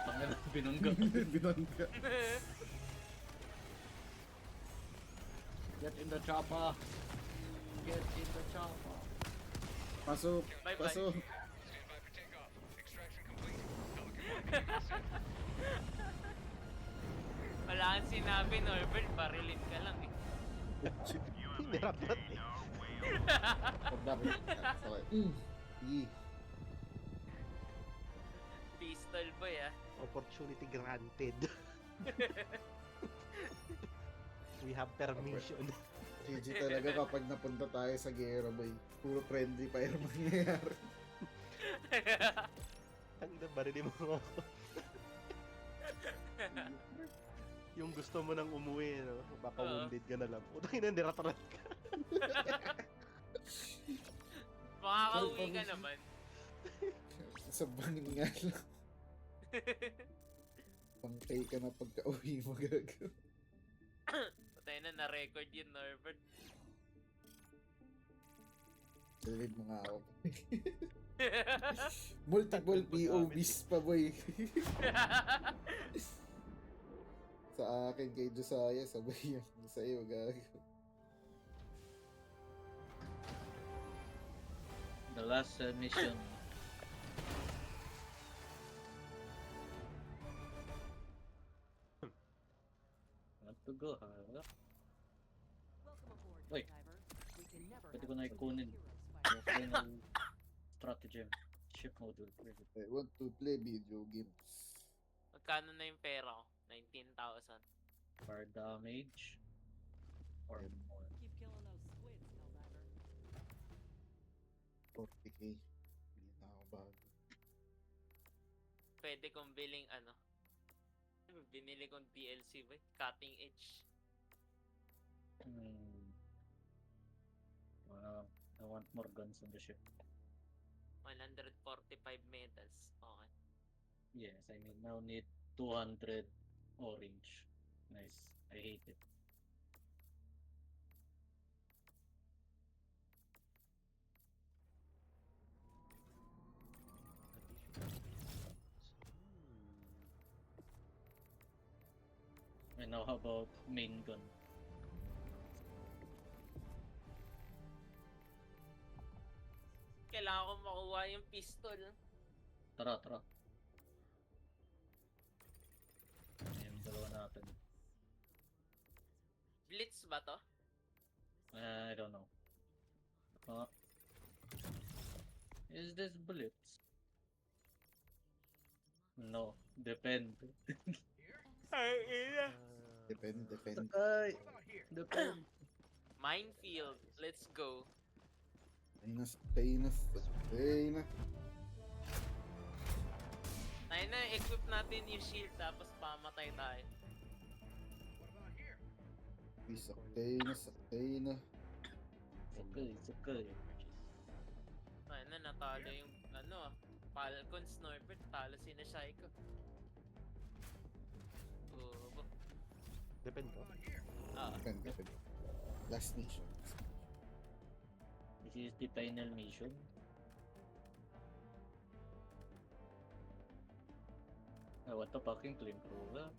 Tangan ang binangga. Binangga. Get in the chopper. Get in the chopper. Pasok. Bye-bye. Pasok. Stand by for takeoff. Extraction complete. Pelican 1 set. Wala kang sinabi, Norbert. Barilin ka lang eh. Hinirapat eh. Pagdari. Okay. Sige. Pistol boy ah. Opportunity granted. We have permission. GG talaga kapag napunta tayo sa Gero, boy. Puro friendly fire mangyayari. Ang barili mo ako. Yung gusto mo nang umuwi, no? Baka wounded ka na lang. Utang ina, niratarat ka. Makakauwi ka naman. Sa bangin nga lang. Pangkay ka na pagka-uwi mo gagawin. Patay na, na-record yun, Norbert. Salid mo nga ako. Multiple POVs pa, boy. sa akin kay Josiah, sabay yan sa'yo, gago. The last mission. Want to go, ha? Welcome aboard, Wait. diver. We can never Pwede have ko na too ikunin. many heroes fighting. Your final stratagem. Ship module. I want to play video games. Magkano na yung pera ko? 19,000. Fire damage. Or more. Keep killing those squids, Helldiver. 40k. Hindi na ako bago. Pwede kong biling ano. Binili kong DLC ba? Cutting edge. I want more guns on the ship. 145 medals. Okay. Yes, I now need 200 orange. Nice. I hate it. And now how about main gun? Kailangan ko makuha yung pistol. Tara, tara. Yung dalawa natin. Blitz ba to? I don't know. Is this bullets? No, depend. Depend. Ay, depend. Minefield. Let's go. Stay na. Tayo na, equip natin yung shield tapos pamatay tayo. Sakay na. It's okay. Tayo na, natalo yung ano Falcon, Sniper, talo si na Shaiko. Oh, Depend ka. Depend. Last mission. This is the final mission. I want a fucking flamethrower.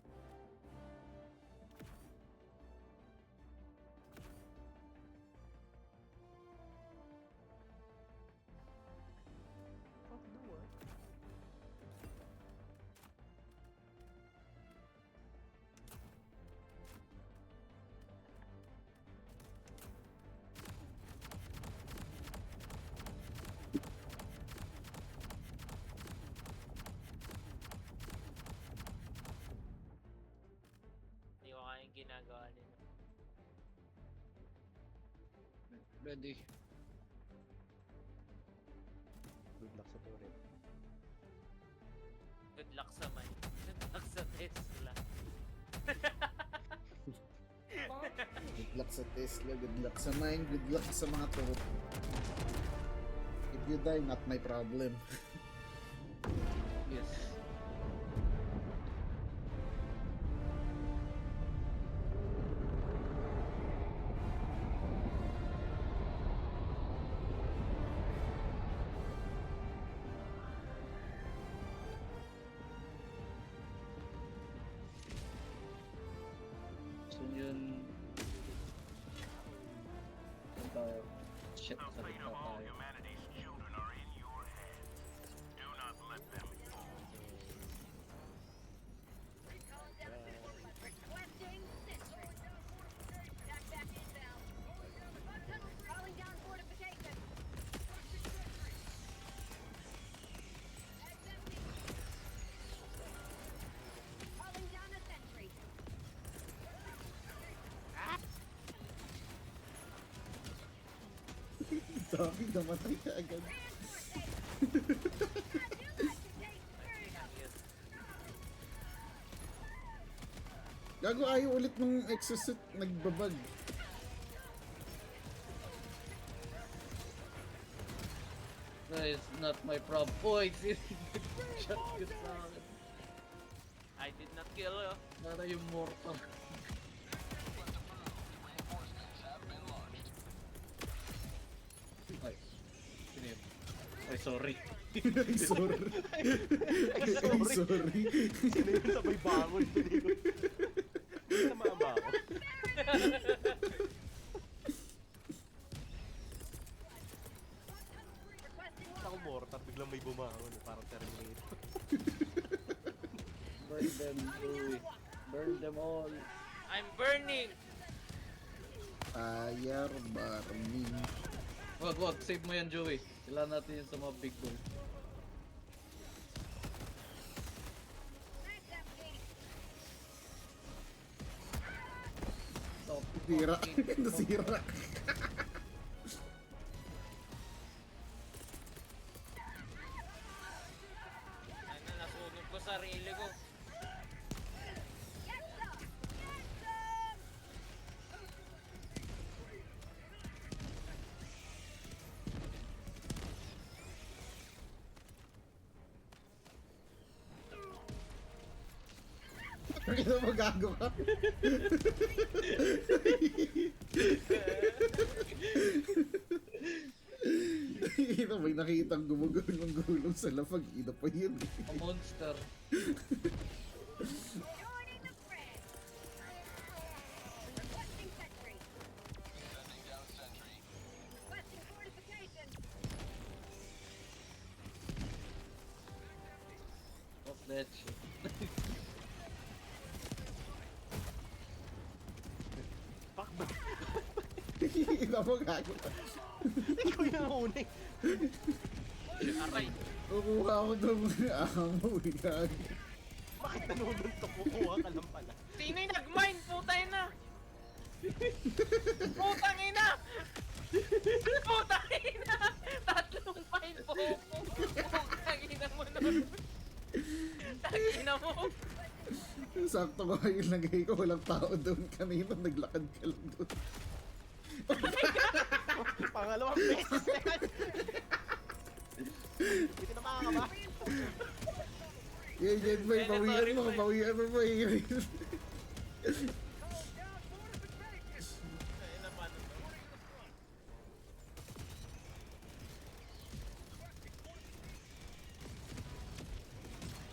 Hindi ko kaya yung ginagawa nila. Ready. Good luck sa turret. Good luck sa mine. Good luck sa Tesla. Good luck sa Tesla, good luck sa mine, good luck sa mga turret. If you die, not my problem. Yes. So yun. Shit, salit na tayo. humanity's children are in your hands. Do not let them fall. Requesting sentry. Attack back inbound. Calling down fortification. That's empty. Calling down a sentry. Dami, namatay ka agad. Gago, ayaw ulit nung exosuit, nagbabag. That is not my problem. Oh, it's shot yun sa akin. I did not kill you. Para yung mortal. Ay, sino yun? Ay, sorry. I'm sorry. I'm sorry. Sino yun sabay bangon? ano, parang Terminator. Burn them, Joey. Burn them all. I'm burning! Fire burning. Wag, save mo yan, Joey. Kailangan natin yun sa mga big boy. Stop. Nasira. Nasira. Ano, nasunog ko sarili ko. Ito mo gago ka. Ito may nakitang gumagulong-gulong sa lapag. Ito pa yun. A monster. Joining the fray. Requesting sentry. Sending down sentry. Requesting fortification. Of that shit. Fuck ba? Ito mo gago ka. Ikaw yung nauna eh. Aray. Kukuha ako ng amo. Gago. Bakit nanununtok? Kukuha ka lang pala. Sino yung nag-mine? Putay na! Putang ina! Putang ina! Tatlong mine po! Putang ina mo nun! Tangina mo! Sakto ko yung lagay ko. Walang tao doon. Kanina naglakad ka lang doon. Pangalawang beses na yan. Hindi ka na makakaba. Yan, boy. Bawian mo. Bawian mo, boy. Ayun na, paano to?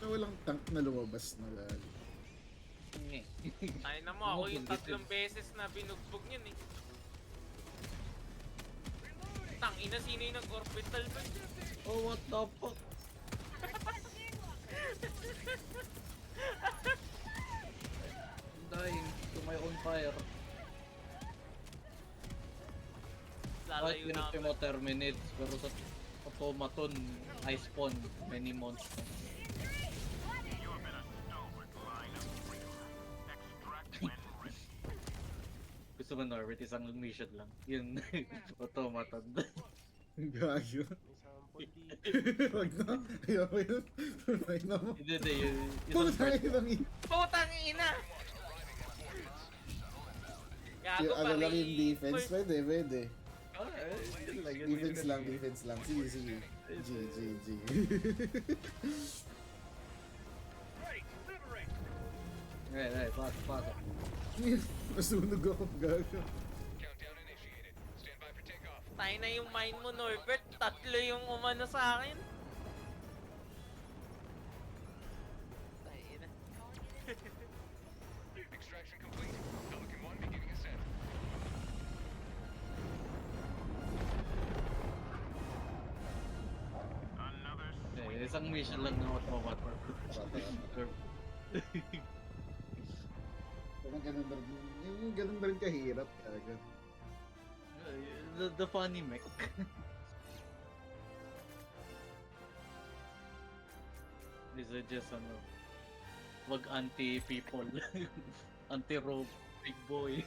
Walang tank na lumabas na gago. Ay na mo, ako yung tatlong beses na binugbog yun eh. Tangina, sino yung nag-orbital ba? Oh, what the fuck? I'm dying to my own fire. Kahit Lalayo na pinag mo terminates, pero sa automaton, I spawn many monsters. Gusto mo Norbert, isang mission lang. Yun, automaton. Gago. May sample dito. Wag na. Ayaw yun. Ay na mo. Hindi, yun, isang Putang part. ina ng Putang ina! Gago yung ano pa lang yung defense. Pwede, pwede. Yun lang, yun Defense lang, defense lang. Sige, sige. G. Ready. Liberate. Ay, pasok. Masunog ako, gago. Countdown initiated. Stand by for takeoff. Tayo na yung mine mo, Norbert. Tatlo yung umano sa akin. Tayo na. Extraction complete. Pelican 1 beginning ascent. Isang mission lang ng automaton. Parang ganun na rin. Yung ganun na rin kahirap, gago. The funny mech. This is just ano, wag anti-people. Anti-rope, big boy.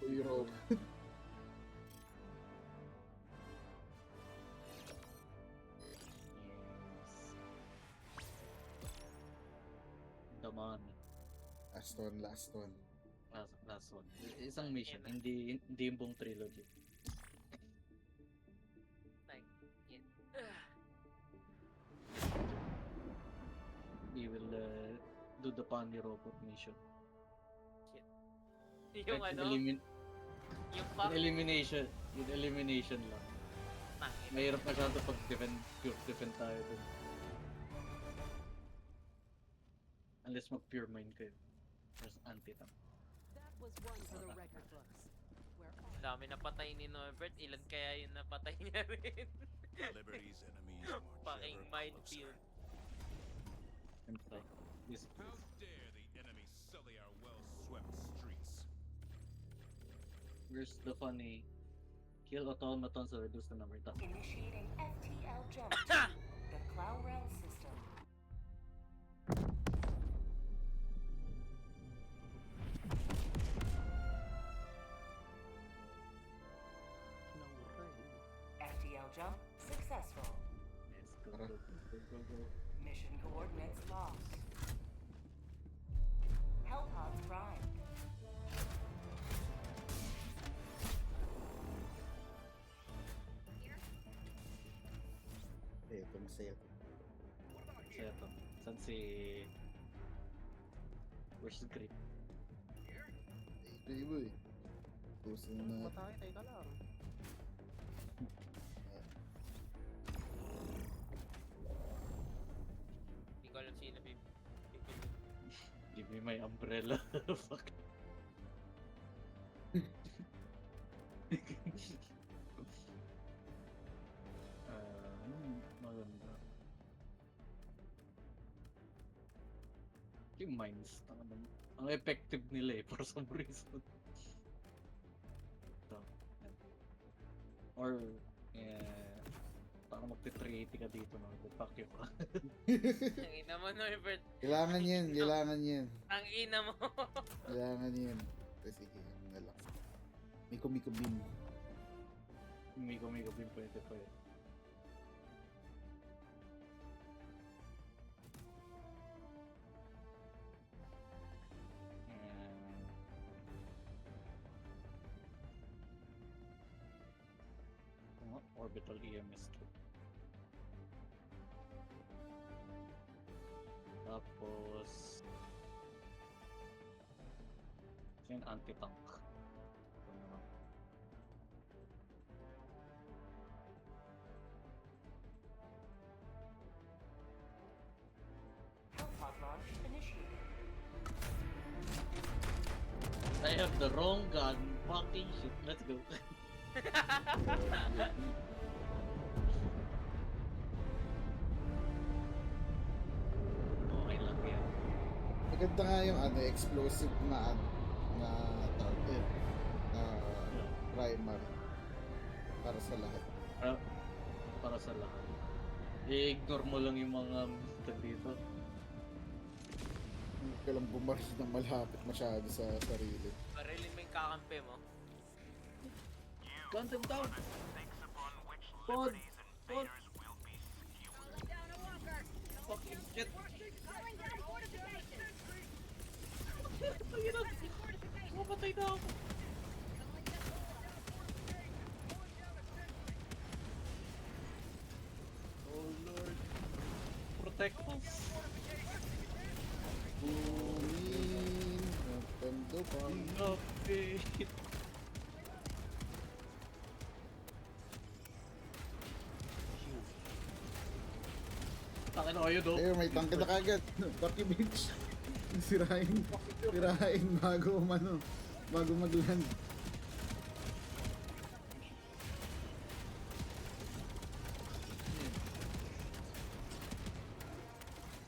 Big rope. Daman. Last one. Last one. Isang mission, hindi yung buong trilogy. We will do the funny robot mission. Yung Kahit ano, yung pang... elimination lang. Tangina. Mahirap masyado pag pure defend tayo dun. Unless mag-pure mind kayo. There's anti-tank. That was one for the record books, where all Dami napatay ni Norbert. Ilan kaya yung napatay niya rin? Liberty's enemies march Fucking ever minefield. Siyempre. This How dare the enemy sully our well-swept streets? Where's the funny kill automatons or reduce the number of attacks? Initiating FTL jump to the Cloudrel system. FTL jump successful. Let's go. Mission coordinates lost. Hellpods prime. Ito, masaya to. So ito, saan si... Where's the grip? Iba eh. Gusto na. Matay, teka lang. Hindi ko alam sino pipili. Give me my umbrella. Fuck. Maganda. Yung mines, ang effective nila eh, for some reason. So, yan. Or, parang magti-380 ka dito, no? Back you ka. Ang ina mo, Norbert. Kailangan yan, kailangan yan. Ang ina mo. Kailangan yan. Sige, yan na lang. Miko beam. Miko bin pwede. Orbital EMS 2. Tapos yung anti-tank. Hellpod launch initiated. I have the wrong gun. Fucking shit. Let's go. Okay lang yan. Maganda nga yung explosive na target na primary para sa lahat. Para sa lahat. I-ignore mo lang yung mga tag dito. Hindi ka lang bumaril ng malapit masyado sa sarili. Barilin mo yung kakampi mo. Gun them down! Pod! Fucking shit! Mapatay na ako! Oh Lord! Protect us! Bumin, napando pa. Okay! Takin ako yun, oh! Ayun, may tangke na kagad. Bucky bitch. Sirain bago mag-land.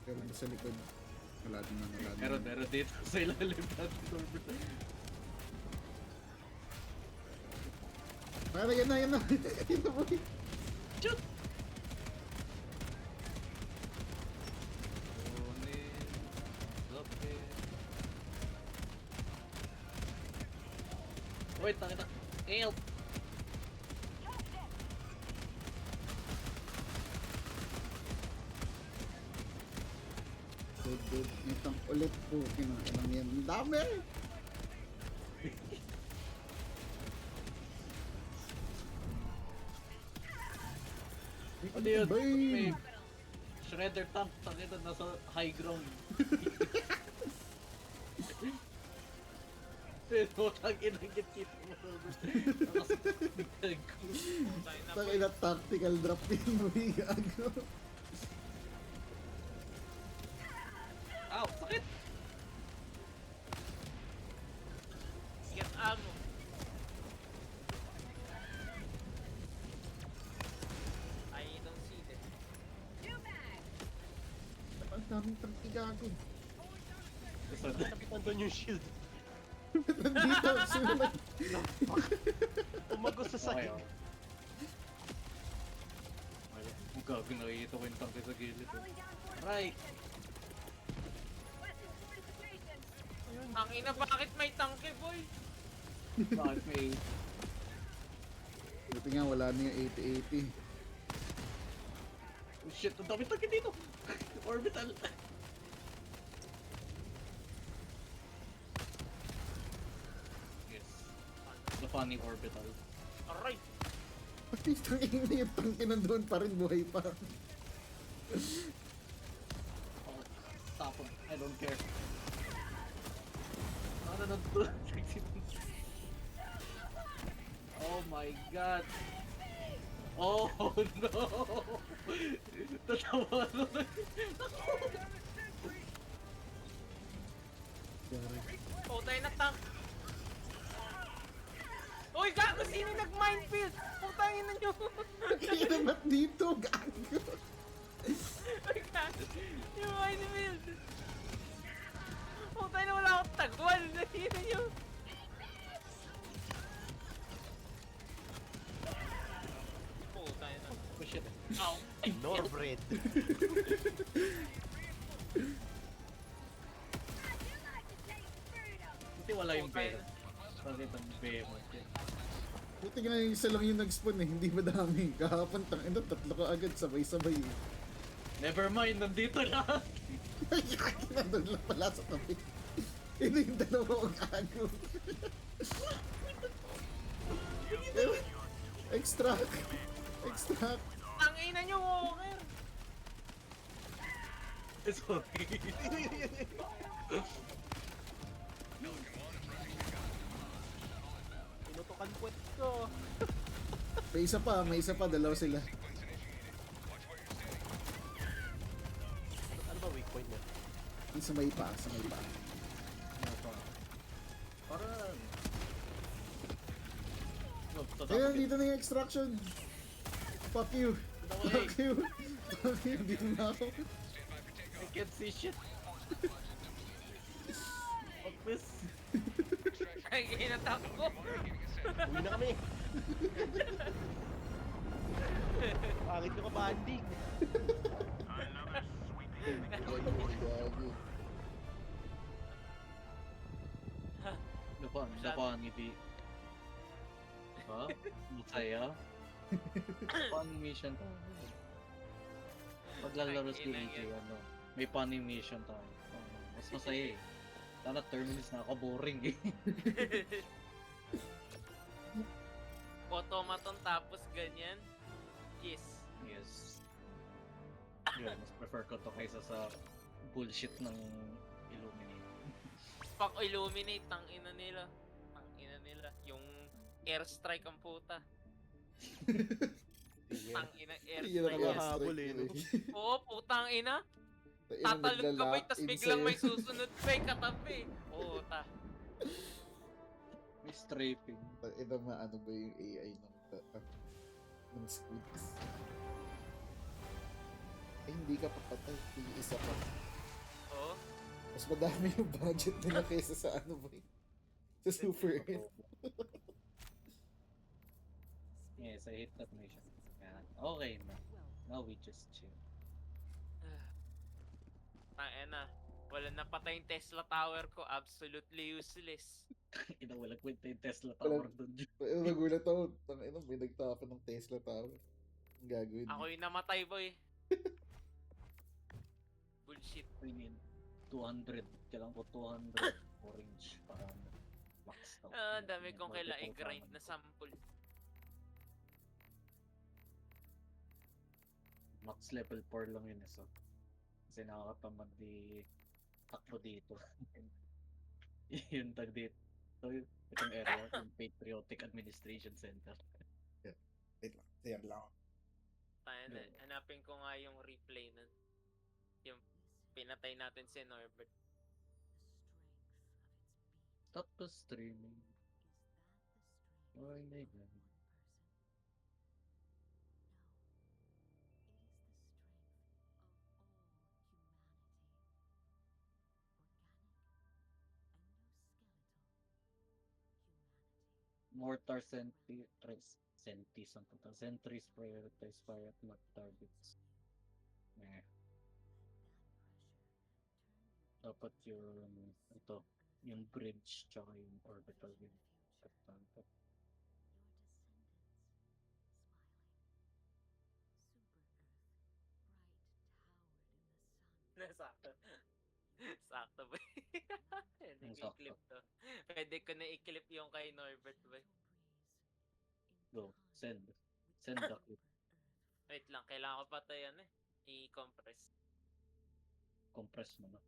Pero sa likod, wala din. Meron dito sa ilalim natin. Para yan na. Yan na boy. Shoot! Wait, takita. Help! Good. Itang ulit po. Kinakalang yan. Ang dami! Ano yun? Bane! May shredder tank. Takita nasa high ground. Pero tangin ang git-kit mo. Tangina tactical drop yun mo gago. Ow! Sakit! Get ammo. Daming tangki gago. Napitan doon yung shield. Nandito, sumunod. Umagos sa Okay, side. oh. Ay, ang gago, nakikita ko yung tanke sa gilid. Oh. Right! Ang ina, bakit may tangke, boy? Bakit may... Buti nga, wala na yung 80-80. Oh shit, ang dami tanke dito! Orbital! Yes. The funny orbital. Aray! Tangin na yung tangke nandun pa rin, buhay pa. Oh, stop him. I don't care. Ano na to? Oh my god! Oh no! Tatawa na. Putay na tank! Uy, gago! Sino nag-minefield? Putangin na nyo! Kaya ba't dito, gago? Uy, gago! Yung minefield! Putay na, wala akong tagwal! Sino nyo? Putay na. Oh shit. Ow! Norbred. Hindi wala yung Okay. bear. Bakit ang behemoth yun? Buti nga yung isa lang yung nag-spawn eh, hindi madami. Kahapon, tangin na, tatlo ka agad, sabay-sabay eh. Never mind, nandito lang! Nandun lang pala sa tabi. Ito yung dalawa kong gago. Extract! Extract! Ang ina nyo, Walker! Sorry. Tinutukan puwet ko. May isa pa, dalawa sila. Ano ba weak point niya? Yung sa may pa, sa may pa. Ano pa? Para... No, Ayun, dito na yung extraction! Fuck you! Fuck you! Fuck you, dito na ako. I can't see shit. Fuck this. Ay, ginatak ko! Uwi na kami. Pangit ko ka banding. Gago. Napaan ngiti. Ha? Masaya? Funny mission tayo. Paglalaro si AJ, ano, may funny mission tayo. Mas masaya eh. Sana terminus na ako, boring eh. Automaton tapos ganyan. Yes. Yes. Yun, mas prefer ko to kaysa sa bullshit ng Illuminate. Fuck Illuminate, tang ina nila. Tang ina nila. Yung airstrike ang puta. Tang ina Yun ang airstrike. nakahabol eh, no? Oo, putang ina. Tatalon ka ba, tas biglang may susunod pa yung katabi. Oo, ta. May strafing. Ito ano ba yung AI ng squids? Eh, hindi ka papatay. Hindi isa pa. Oo. Mas madami yung budget nila kaysa sa ano ba yun? Sa Super 8. Yes, I hate that mission. Yan. Okay na. Now we just chill. Tang ina. Wala na patay yung Tesla Tower ko. Absolutely useless. Ina, wala kwenta yung Tesla Tower doon. Nagulat ako. Tangina, may nagtapon ng Tesla Tower. Ang gagawin. Ako yung namatay, boy. Bullshit. I mean, 200. Kailangan ko 200 orange para max out. Ah, dami kong kailangan i-grind na sample. Max level 4 lang yun eh, so. Kasi nakakatamad di takbo dito. Yung tag dito. So, itong area, yung Patriotic Administration Center. Wait lang. Share lang. Tayo na, hanapin ko nga yung replay nun. Yung pinatay natin si Norbert. Stop the streaming. Oh my god. Mortar sentries prioritize fire at marked targets. Eh, dapat yung bridge tsaka yung orbital yung target. Sakto. Sakto ba? Pwede Ang ko sakto. i-clip to. Pwede ko na i-clip yung kay Norbert ba? Go, send the clip. Wait lang, kailangan ko pa to yan eh. I-compress. Compress mo na.